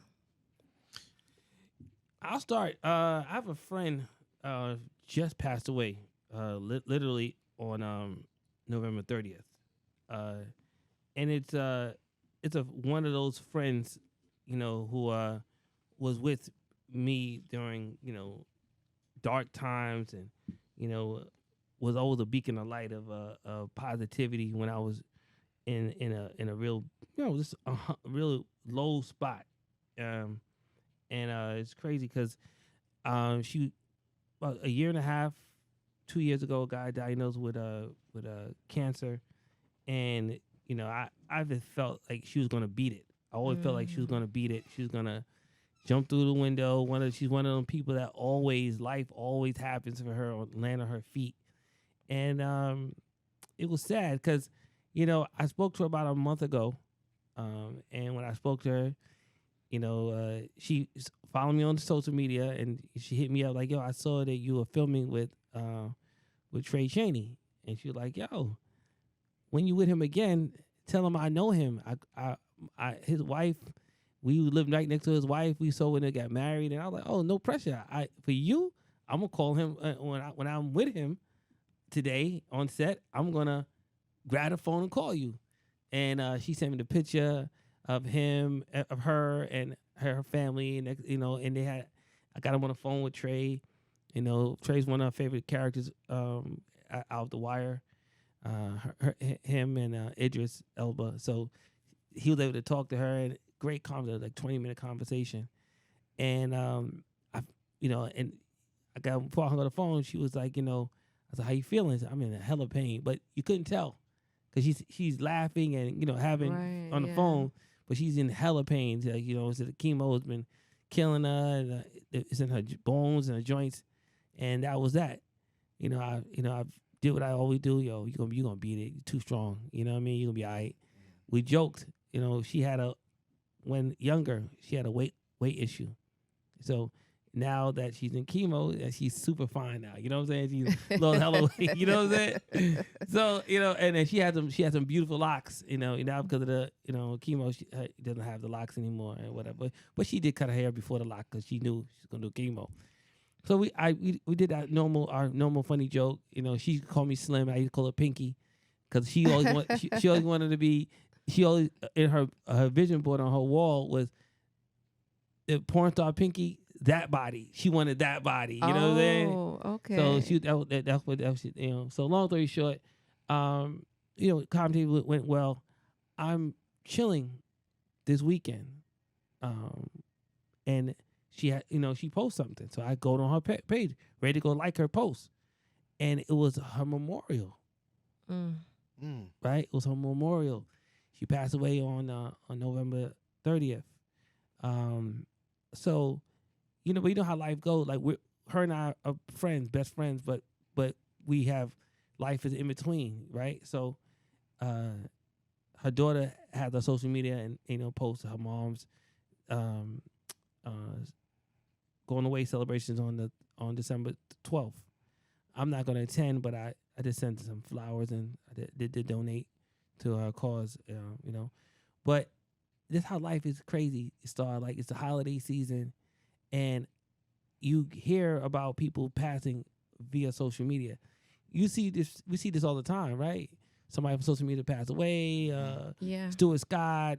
I'll start. I have a friend just passed away, literally on November 30th, and it's one of those friends, who was with me during dark times, and was always a beacon of light of positivity when I was in a real just a real low spot. And it's crazy because she about a year and a half, 2 years ago, a guy diagnosed with cancer, and I just felt like she was gonna beat it. I always felt like she was gonna beat it. She was gonna jump through the window. She's one of them people that life always happens for her or land on her feet. And it was sad because, I spoke to her about a month ago, and when I spoke to her, she followed me on social media, and she hit me up like, "Yo, I saw that you were filming with Trey Chaney," and she was like, "Yo, when you with him again, tell him I know him. His wife, we lived right next to his wife. We saw when they got married, and I was like, oh, no pressure. For you, I'm gonna call him when I'm with him today on set. I'm gonna grab the phone and call you." And she sent me the picture of him, of her, and her family, and and they had. I got him on the phone with Trey. Trey's one of our favorite characters out of The Wire. Him and Idris Elba. So he was able to talk to her, and great conversation, like 20-minute conversation. And and I got before I hung up the phone, she was like, I said, "How you feeling?" I'm in a hell of pain, but you couldn't tell because she's laughing and having on the phone, but she's in hella pain. Like, so the chemo has been killing her, and it's in her bones and her joints, and that was that. I did what I always do. Yo, you gonna beat it. You're too strong. You know what I mean? You're gonna be all right. We joked. She had when younger, she had a weight issue. So now that she's in chemo, she's super fine now. You know what I'm saying? She's lost hella weight. You know what I'm saying? So and then she had some beautiful locks. Now because of the chemo, she doesn't have the locks anymore and whatever. But she did cut her hair before the lock because she knew she was gonna do chemo. So we did our normal funny joke. She called me Slim. I used to call her Pinky because she always wanted to be. She always in her vision board on her wall was the porn star Pinky. That body, she wanted that body. You know what I'm saying? Oh, okay. So that's what So long story short, comedy went well. I'm chilling this weekend, and she had, she posts something. So I go on her page, ready to go like her post. And it was her memorial. Right? It was her memorial. She passed away on November 30th. So, but you know how life goes. Like her and I are friends, best friends, but we have life is in between, right? So her daughter has her social media and, posts her mom's going away celebrations on December 12th. I'm not going to attend, but I just sent some flowers and I did donate to her cause, But this how life is crazy, Star. Like, it's the holiday season, and you hear about people passing via social media. We see this all the time, right? Somebody from social media passed away, Stuart Scott,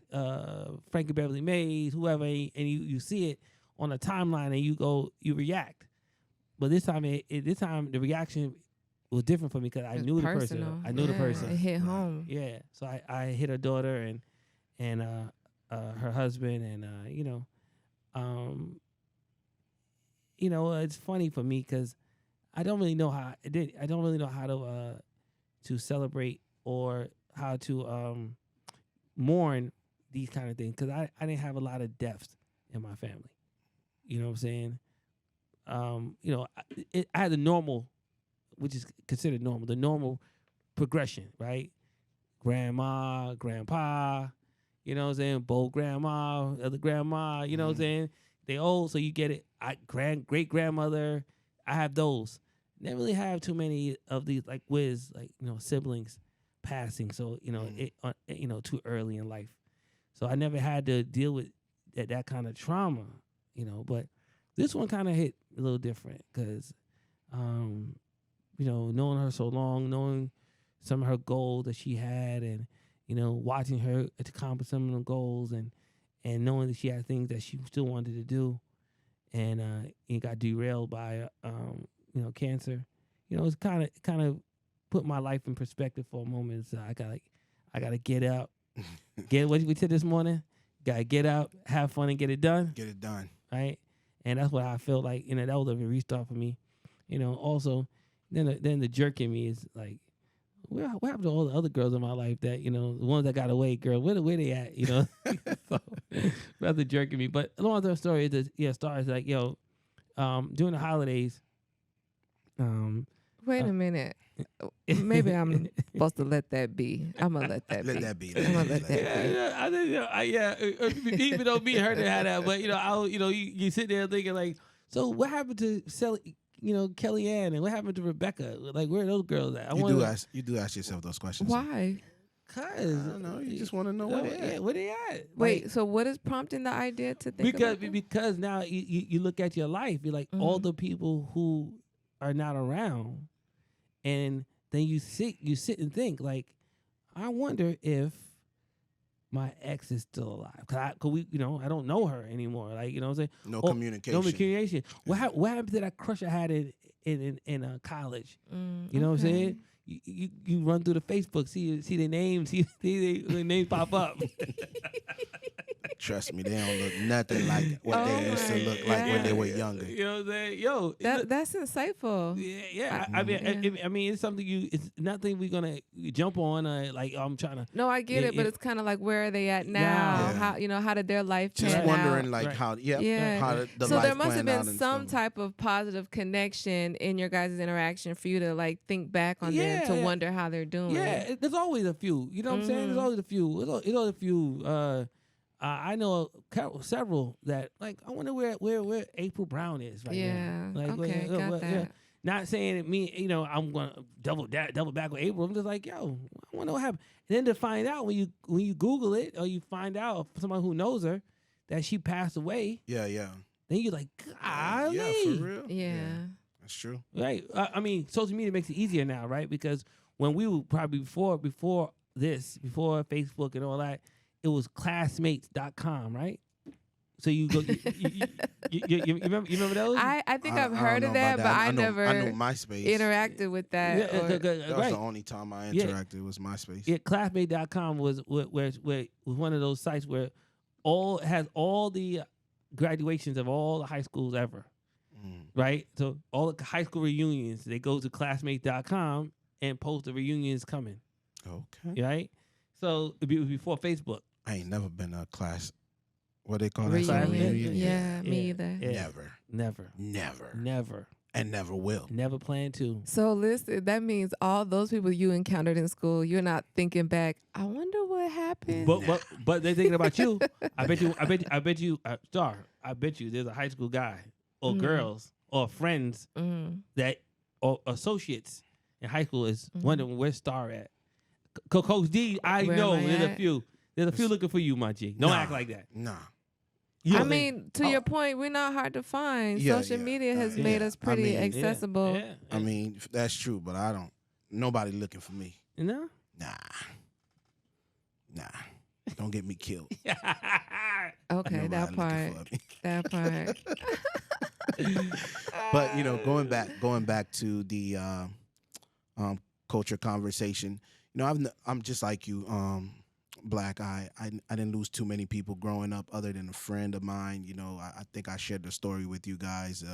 Frankie Beverly Mays, whoever, and you see it on a timeline and you react. But this time the reaction was different for me because I It's knew personal. the person. I knew the Yeah, person. It hit home. Yeah. So I hit her daughter and her husband and it's funny for me because I don't really know how to celebrate or how to mourn these kind of things because I didn't have a lot of deaths in my family. You know what I'm saying? I had the normal, which is considered normal, the normal progression, right? Grandma, grandpa, you know what I'm saying? Both grandma, other grandma, you know what I'm saying? They old, so you get it. Great grandmother, I have those. Never really have too many of these like siblings passing. So too early in life. So I never had to deal with that kind of trauma, But this one kind of hit a little different because, knowing her so long, knowing some of her goals that she had, and watching her to accomplish some of the goals, and knowing that she had things that she still wanted to do, and it got derailed by cancer. It's kind of put my life in perspective for a moment. So I gotta get up, get what we said this morning. Gotta get up, have fun, and get it done. Get it done. Right, and that's what I felt like. That was a restart for me. Also, then the jerk in me is like, what happened to all the other girls in my life that the ones that got away, girl? Where they at? So that's the jerk in me. But the long story is stars like during the holidays. Wait a minute. Maybe I'm supposed to let that be. I'm gonna let that be. Let that be. I'm gonna let that be. I think even though me and her didn't have that, but you sit there thinking like, so what happened to Kellyanne, and what happened to Rebecca? Like, where are those girls at? You do ask yourself those questions. Why? I don't know. You just want to know where they at. Where they at? Wait, so what is prompting the idea to think about that? Because now you look at your life, you're like all the people who are not around, and then you sit and think like, I wonder if my ex is still alive. Cause I don't know her anymore. Like, what I'm saying? No communication. No communication. What happened to that crush I had in college? You know what I'm saying? You run through the Facebook, see their names, see their names pop up. Trust me, they don't look nothing like what they used to look like when they were younger. You know what I'm saying? Yo, that's insightful. Yeah. I mean, it's something it's nothing we're gonna jump on. Like I'm trying to. No, I get it, but it's kind of like, where are they at now? Yeah. How did their life Just pan wondering out? like how Yeah. the So life there must have planned been out some and stuff. type of positive connection in your guys' interaction for you to like think back on them to wonder how they're doing. Yeah, there's always a few. You know what I'm saying? There's always a few. There's always a few. I know several that like. I wonder where April Brown is right now. Like, okay, got that. Not saying it me. I'm gonna double back with April. I'm just like, yo, I wonder what happened. And then to find out when you Google it or you find out someone who knows her that she passed away. Yeah. Then you're like, golly. Yeah, for real. Yeah. That's true. Right. I mean, social media makes it easier now, right? Because when we were probably before Facebook and all that, it was classmates.com, right? So you go, you remember those? I think I've heard of that, but I never I know MySpace. interacted with that. That was the only time I interacted was MySpace. Yeah, classmate.com was where one of those sites where has all the graduations of all the high schools ever. Right? So all the high school reunions, they go to classmate.com and post the reunions coming. Okay. Right? So it was before Facebook. I ain't never been a class. What they call that? Reunion. Yeah, me either. Yeah. Never. And never will. Never plan to. So listen, that means all those people you encountered in school, you're not thinking back, I wonder what happened. But they're thinking about you. I bet you, Star, I bet you there's a high school guy or girls or friends that or associates in high school is wondering where's Star at. Coach D, I know there's a few. There's a few looking for you, my G. Don't act like that. Nah. I mean, to your point, we're not hard to find. Social media has made us pretty accessible. Yeah. I mean, that's true, but nobody looking for me. You know? Nah. Don't get me killed. Okay, Nobody that looking part. for me. That part. But going back to the um, culture conversation. I'm just like you, Black. I didn't lose too many people growing up, other than a friend of mine. I think I shared the story with you guys.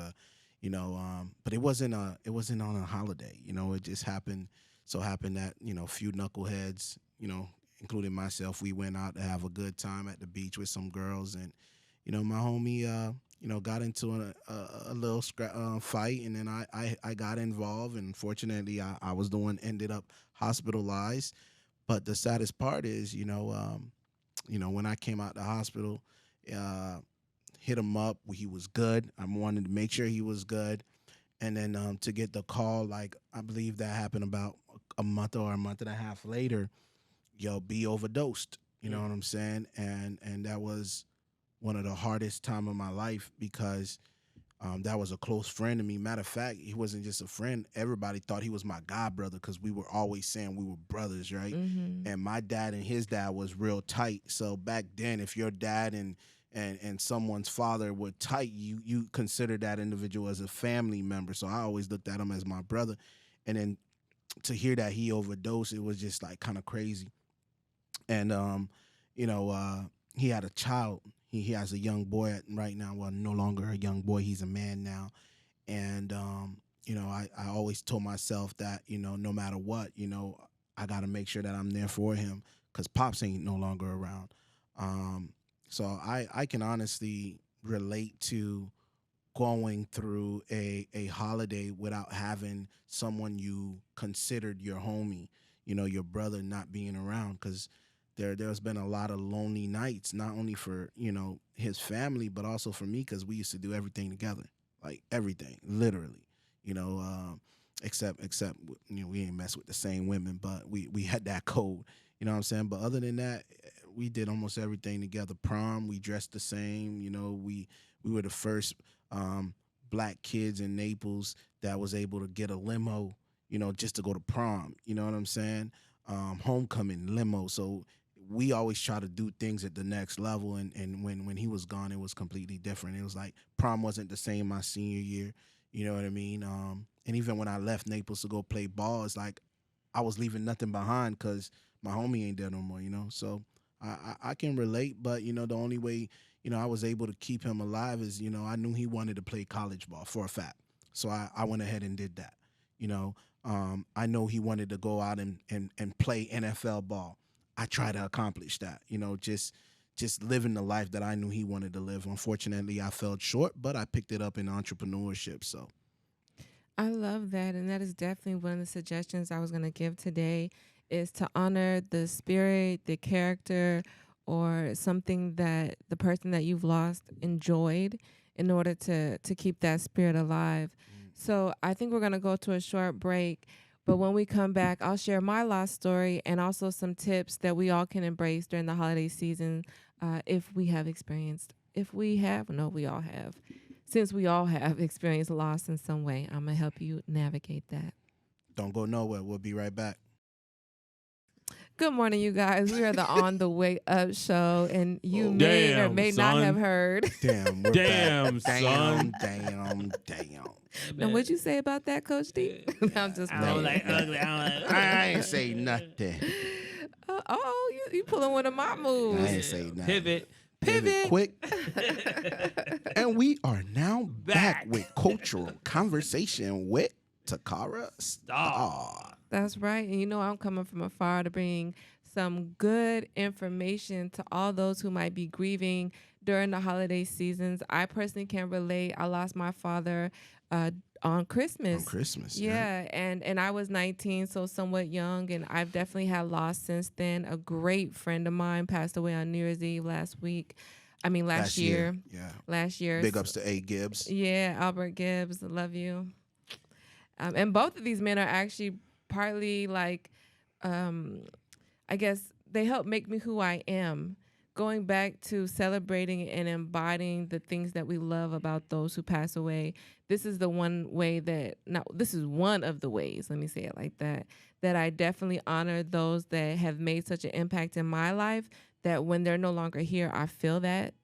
But it wasn't on a holiday. It just happened. So happened that a few knuckleheads, including myself, we went out to have a good time at the beach with some girls, and my homie, got into a little fight, and then I got involved, and fortunately, I was the one ended up hospitalized. But the saddest part is, when I came out the hospital, uh, hit him up. He was good. I wanted to make sure he was good, and then to get the call, like I believe that happened about a month or a month and a half later. Yo, B overdosed. You know what I'm saying? And that was one of the hardest time of my life because that was a close friend to me. Matter of fact, he wasn't just a friend. Everybody thought he was my god brother because we were always saying we were brothers, right? Mm-hmm. And my dad and his dad was real tight. So back then, if your dad and someone's father were tight, you consider that individual as a family member. So I always looked at him as my brother. And then to hear that he overdosed, it was just like kind of crazy. And you know, he had a child. He has a young boy right now. Well, no longer a young boy. He's a man now. And I always told myself that no matter what, I got to make sure that I'm there for him because pops ain't no longer around. So I can honestly relate to going through a holiday without having someone you considered your homie, your brother not being around, because there's been a lot of lonely nights, not only for his family but also for me, because we used to do everything together, like everything, literally, you know, except we ain't mess with the same women, but we had that code, you know what I'm saying. But other than that, we did almost everything together. Prom, we dressed the same, we were the first black kids in Naples that was able to get a limo, just to go to prom. You know what I'm saying? Homecoming limo. So we always try to do things at the next level. And when he was gone, it was completely different. It was like prom wasn't the same my senior year. You know what I mean? And even when I left Naples to go play ball, it's like I was leaving nothing behind because my homie ain't there no more. So I can relate, but the only way I was able to keep him alive is I knew he wanted to play college ball for a fact, so I went ahead and did that. I know he wanted to go out and play NFL ball. I tried to accomplish that. Just living the life that I knew he wanted to live. Unfortunately, I fell short, but I picked it up in entrepreneurship. So I love that, and that is definitely one of the suggestions I was going to give today is to honor the spirit, the character, or something that the person that you've lost enjoyed in order to keep that spirit alive. So I think we're going to go to a short break, but when we come back, I'll share my lost story and also some tips that we all can embrace during the holiday season if we have experienced. If we have, no, we all have. Since we all have experienced loss in some way, I'm going to help you navigate that. don't go nowhere. We'll be right back. Good morning, you guys. We are the On the Way Up show, and you may or Damn, may not son. have heard. Damn, we're Damn, back. son. Damn. Now, what'd you say about that, Coach D? I'm just I don't playing. like ugly. I don't like I ain't say nothing. You pulling one of my moves. I ain't say nothing. Pivot. Pivot. Quick. And we are now back with Cultural Conversation with Takara Star. That's right. And I'm coming from afar to bring some good information to all those who might be grieving during the holiday seasons. I personally can relate. I lost my father on Christmas. On Christmas, Yeah, and I was 19, so somewhat young, and I've definitely had loss since then. A great friend of mine passed away on New Year's Eve last year. Yeah. Last year. Big ups to A. Gibbs. Yeah, Albert Gibbs, love you. And both of these men are actually partly like, I guess they help make me who I am. Going back to celebrating and embodying the things that we love about those who pass away. This is one of the ways, let me say it like that I definitely honor those that have made such an impact in my life that when they're no longer here, I feel that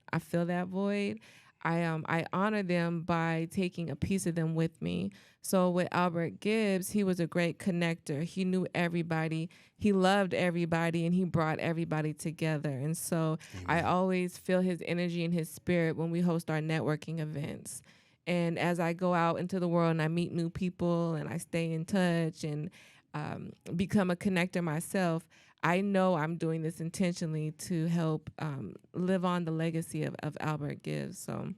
void. I honor them by taking a piece of them with me. So with Albert Gibbs, he was a great connector. He knew everybody, he loved everybody, and he brought everybody together. And so I always feel his energy and his spirit when we host our networking events. And as I go out into the world and I meet new people and I stay in touch and become a connector myself, I know I'm doing this intentionally to help live on the legacy of Albert Gibbs. So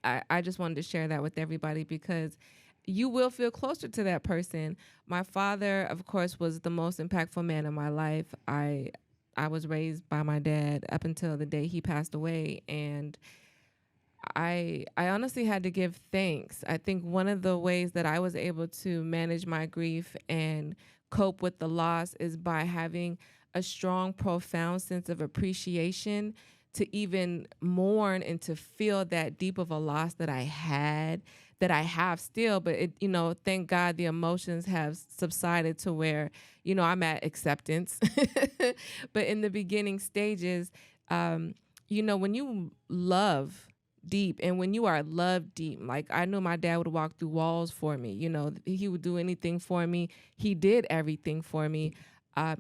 I just wanted to share that with everybody because you will feel closer to that person. My father, of course, was the most impactful man in my life. I was raised by my dad up until the day he passed away, and I honestly had to give thanks. I think one of the ways that I was able to manage my grief and cope with the loss is by having a strong, profound sense of appreciation to even mourn and to feel that deep of a loss that I had, that I have still. But thank God the emotions have subsided to where, I'm at acceptance. But in the beginning stages, when you love deep and when you are loved deep, like I knew my dad would walk through walls for me, he would do anything for me, he did everything for me.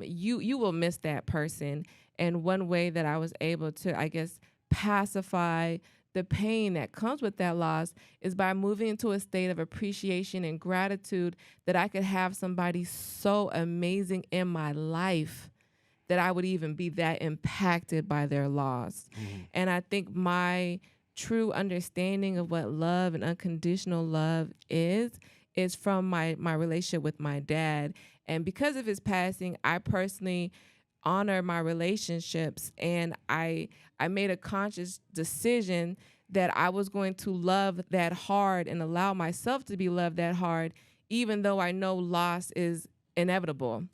You will miss that person. And one way that I was able to, I guess, pacify the pain that comes with that loss is by moving into a state of appreciation and gratitude that I could have somebody so amazing in my life that I would even be that impacted by their loss. And I think my true understanding of what love and unconditional love is from my relationship with my dad. And because of his passing, I personally honor my relationships, and I made a conscious decision that I was going to love that hard and allow myself to be loved that hard, even though I know loss is inevitable,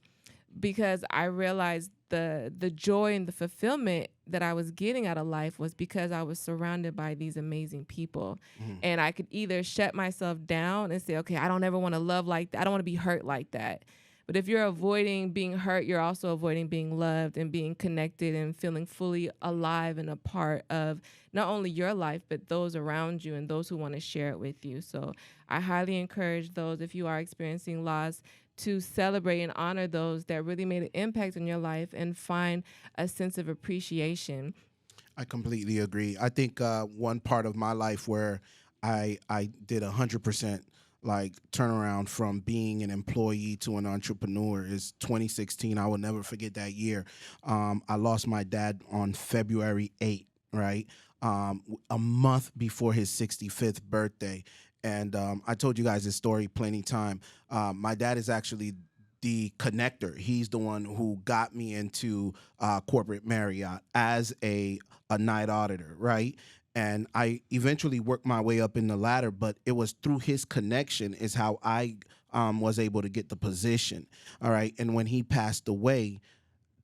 because I realized the joy and the fulfillment that I was getting out of life was because I was surrounded by these amazing people. And I could either shut myself down and say, okay, I don't ever want to love like that. I don't want to be hurt like that. But if you're avoiding being hurt, you're also avoiding being loved and being connected and feeling fully alive and a part of not only your life, but those around you and those who want to share it with you. So I highly encourage those, if you are experiencing loss, to celebrate and honor those that really made an impact in your life and find a sense of appreciation. I completely agree. I think one part of my life where I did 100% like turnaround from being an employee to an entrepreneur is 2016. I will never forget that year. I lost my dad on February 8th, right? A month before his 65th birthday. And I told you guys this story plenty time. My dad is actually the connector. He's the one who got me into corporate Marriott as a night auditor, right? And I eventually worked my way up in the ladder, but it was through his connection is how I was able to get the position, all right? And when he passed away,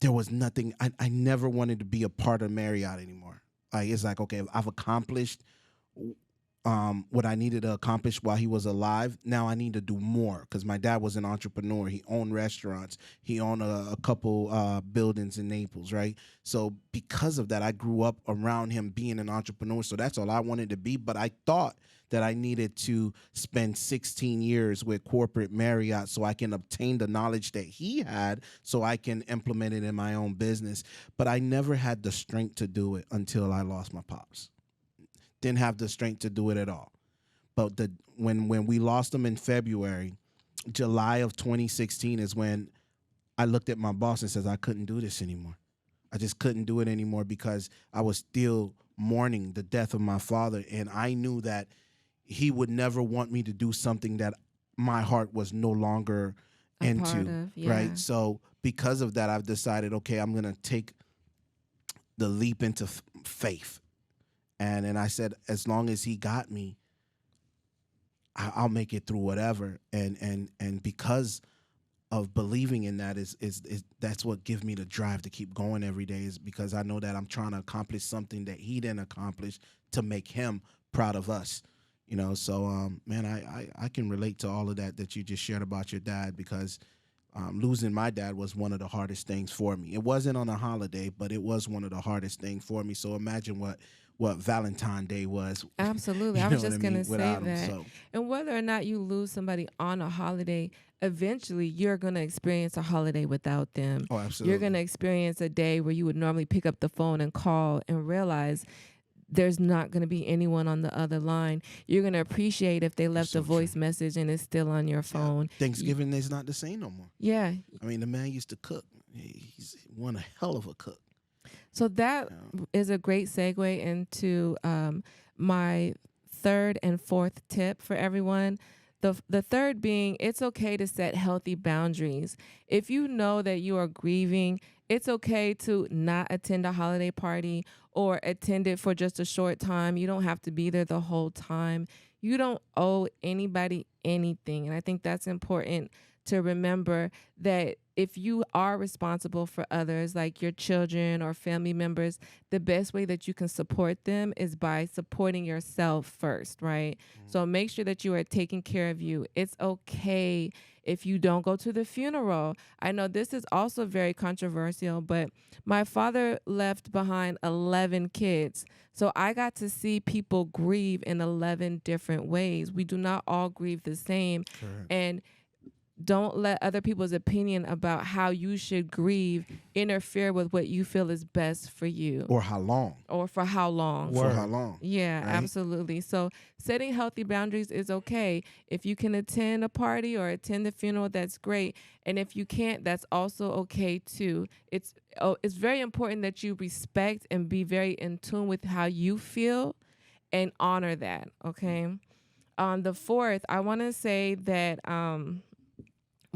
there was nothing. I never wanted to be a part of Marriott anymore. Like, it's like, okay, I've accomplished what I needed to accomplish while he was alive. Now I need to do more because my dad was an entrepreneur. He owned restaurants. He owned a couple buildings in Naples, right? So because of that, I grew up around him being an entrepreneur. So that's all I wanted to be. But I thought that I needed to spend 16 years with corporate Marriott so I can obtain the knowledge that he had so I can implement it in my own business. But I never had the strength to do it until I lost my pops. Didn't have the strength to do it at all. But when we lost him in February, July of 2016 is when I looked at my boss and says I couldn't do this anymore. I just couldn't do it anymore because I was still mourning the death of my father, and I knew that he would never want me to do something that my heart was no longer into, right? So because of that, I've decided, okay, I'm going to take the leap into faith. And then I said, as long as he got me, I'll make it through whatever. And because of believing in that is that's what gives me the drive to keep going every day, is because I know that I'm trying to accomplish something that he didn't accomplish to make him proud of us. So man, I can relate to all of that you just shared about your dad, because Losing my dad was one of the hardest things for me. It wasn't on a holiday, but it was one of the hardest things for me. So imagine what Valentine's Day was. Absolutely. You I know was what I just going to mean? say Without him. that. So And whether or not you lose somebody on a holiday, eventually you're going to experience a holiday without them. oh, You're going to absolutely. experience a day where you would normally pick up the phone and call and realize there's not going to be anyone on the other line. You're going to appreciate if they left so a true. voice message and it's still on your Yeah, phone. Thanksgiving is not the same no more. Yeah. I mean, the man used to cook. He's one hell of a cook. So that is a great segue into my third and fourth tip for everyone. The third being, it's okay to set healthy boundaries. If you know that you are grieving, it's okay to not attend a holiday party or attend it for just a short time. You don't have to be there the whole time. You don't owe anybody anything. And I think that's important to remember, that if you are responsible for others, like your children or family members, the best way that you can support them is by supporting yourself first, right? So make sure that you are taking care of you. It's okay if you don't go to the funeral. I know this is also very controversial, but my father left behind 11 kids. So I got to see people grieve in 11 different ways. We do not all grieve the same. Correct. And don't let other people's opinion about how you should grieve interfere with what you feel is best for you. Or how long? Or for how long. For how long? Yeah, right? absolutely. So setting healthy boundaries is okay. If you can attend a party or attend the funeral, that's great. And if you can't, that's also okay too. It's very important that you respect and be very in tune with how you feel and honor that, okay? On the fourth, I want to say that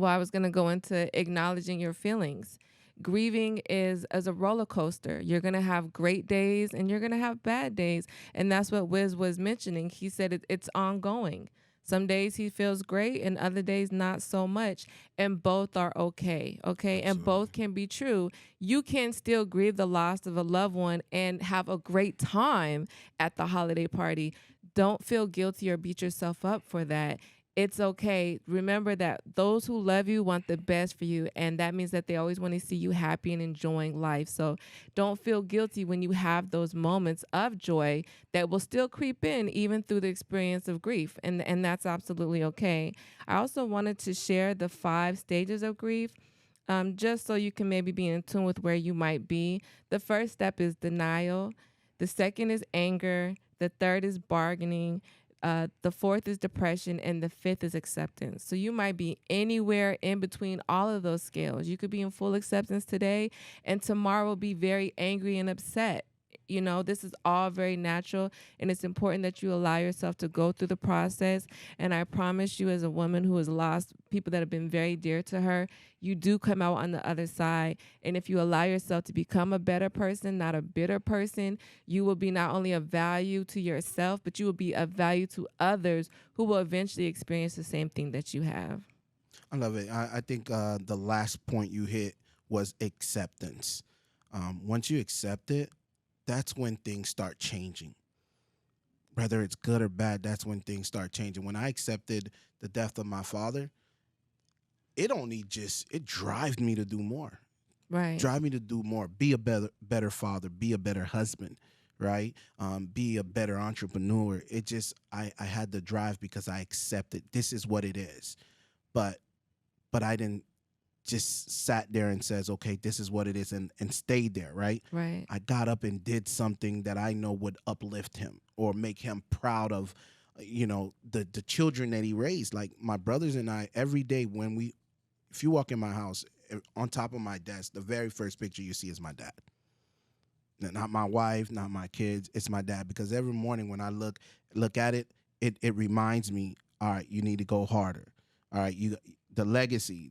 I was going to go into acknowledging your feelings. Grieving is as a roller coaster. You're going to have great days and you're going to have bad days. And that's what Wiz was mentioning. He said it's ongoing. Some days he feels great and other days not so much. And both are okay. Okay. And both can be true. You can still grieve the loss of a loved one and have a great time at the holiday party. Don't feel guilty or beat yourself up for that. It's okay. Remember that those who love you want the best for you, and that means that they always want to see you happy and enjoying life. So don't feel guilty when you have those moments of joy that will still creep in even through the experience of grief, and that's absolutely okay. I also wanted to share the 5 stages of grief, just so you can maybe be in tune with where you might be. The first step is denial. The second is anger. The third is bargaining. The fourth is depression, and the fifth is acceptance. So you might be anywhere in between all of those scales. You could be in full acceptance today, and tomorrow be very angry and upset. You know, this is all very natural, and it's important that you allow yourself to go through the process. And I promise you, as a woman who has lost people that have been very dear to her, you do come out on the other side. And if you allow yourself to become a better person, not a bitter person, you will be not only of value to yourself, but you will be of value to others who will eventually experience the same thing that you have. I love it. I think the last point you hit was acceptance. Once you accept it, that's when things start changing. Whether it's good or bad, that's when things start changing. When I accepted the death of my father, it drives me to do more. Right. Drive me to do more. Be a better father. Be a better husband. Right. Be a better entrepreneur. I had the drive because I accepted this is what it is. But I didn't just sat there and says, okay, this is what it is, and stayed there, right? Right. I got up and did something that I know would uplift him or make him proud of, the children that he raised. Like my brothers and I, every day if you walk in my house, on top of my desk, the very first picture you see is my dad. Not my wife, not my kids, it's my dad. Because every morning when I look at it, it reminds me, all right, you need to go harder. All right,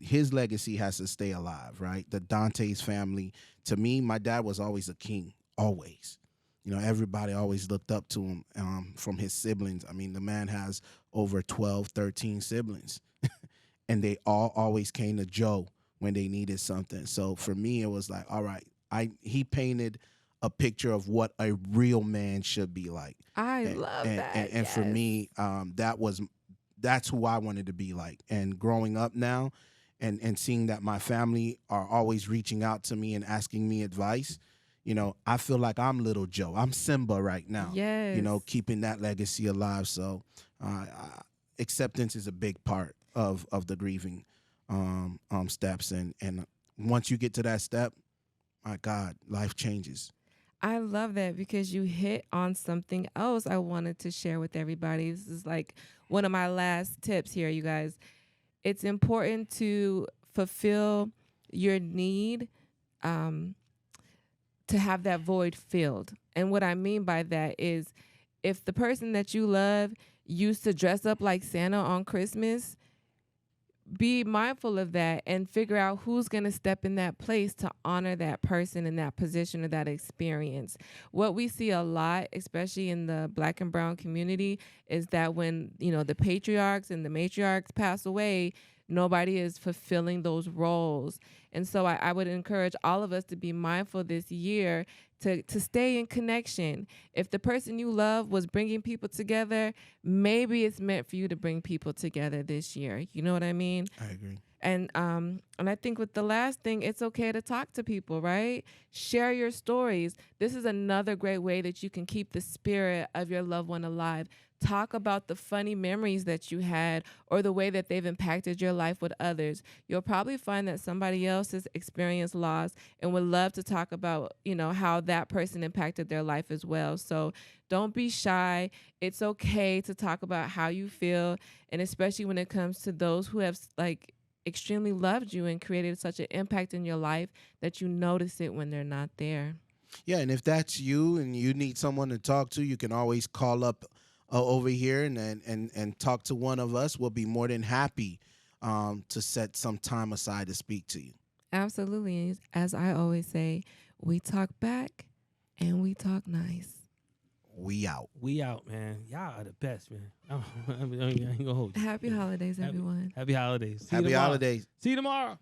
his legacy has to stay alive, right? The Dante's family, to me, my dad was always a king, always. Everybody always looked up to him from his siblings. I mean, the man has over 12, 13 siblings, and they all always came to Joe when they needed something. So for me, it was like, all right, he painted a picture of what a real man should be like. I love that. And yes. for me, that's who I wanted to be like. And growing up now, and seeing that my family are always reaching out to me and asking me advice, you know, I feel like I'm little Joe. I'm Simba right now. Yes. You know, keeping that legacy alive. So acceptance is a big part of the grieving steps, and once you get to that step, my God, life changes. I love that because you hit on something else I wanted to share with everybody. This is like one of my last tips here, you guys. It's important to fulfill your need to have that void filled. And what I mean by that is if the person that you love used to dress up like Santa on Christmas, be mindful of that and figure out who's going to step in that place to honor that person in that position or that experience. What we see a lot, especially in the Black and brown community, is that when, you know, the patriarchs and the matriarchs pass away, nobody is fulfilling those roles. And so I would encourage all of us to be mindful this year to stay in connection. If the person you love was bringing people together, maybe it's meant for you to bring people together this year. You know what I mean? I agree. And I think with the last thing, it's okay to talk to people, right? Share your stories. This is another great way that you can keep the spirit of your loved one alive. Talk about the funny memories that you had or the way that they've impacted your life with others. You'll probably find that somebody else has experienced loss and would love to talk about, you know, how that person impacted their life as well. So don't be shy. It's okay to talk about how you feel, and especially when it comes to those who have like extremely loved you and created such an impact in your life that you notice it when they're not there. Yeah, and if that's you and you need someone to talk to, you can always call up over here and talk to one of us. We'll be more than happy to set some time aside to speak to you. Absolutely. As I always say, we talk back and we talk nice. We out. We out, man. Y'all are the best, man. I ain't gonna hold you. Happy holidays, everyone. Happy holidays. Happy holidays. See you tomorrow.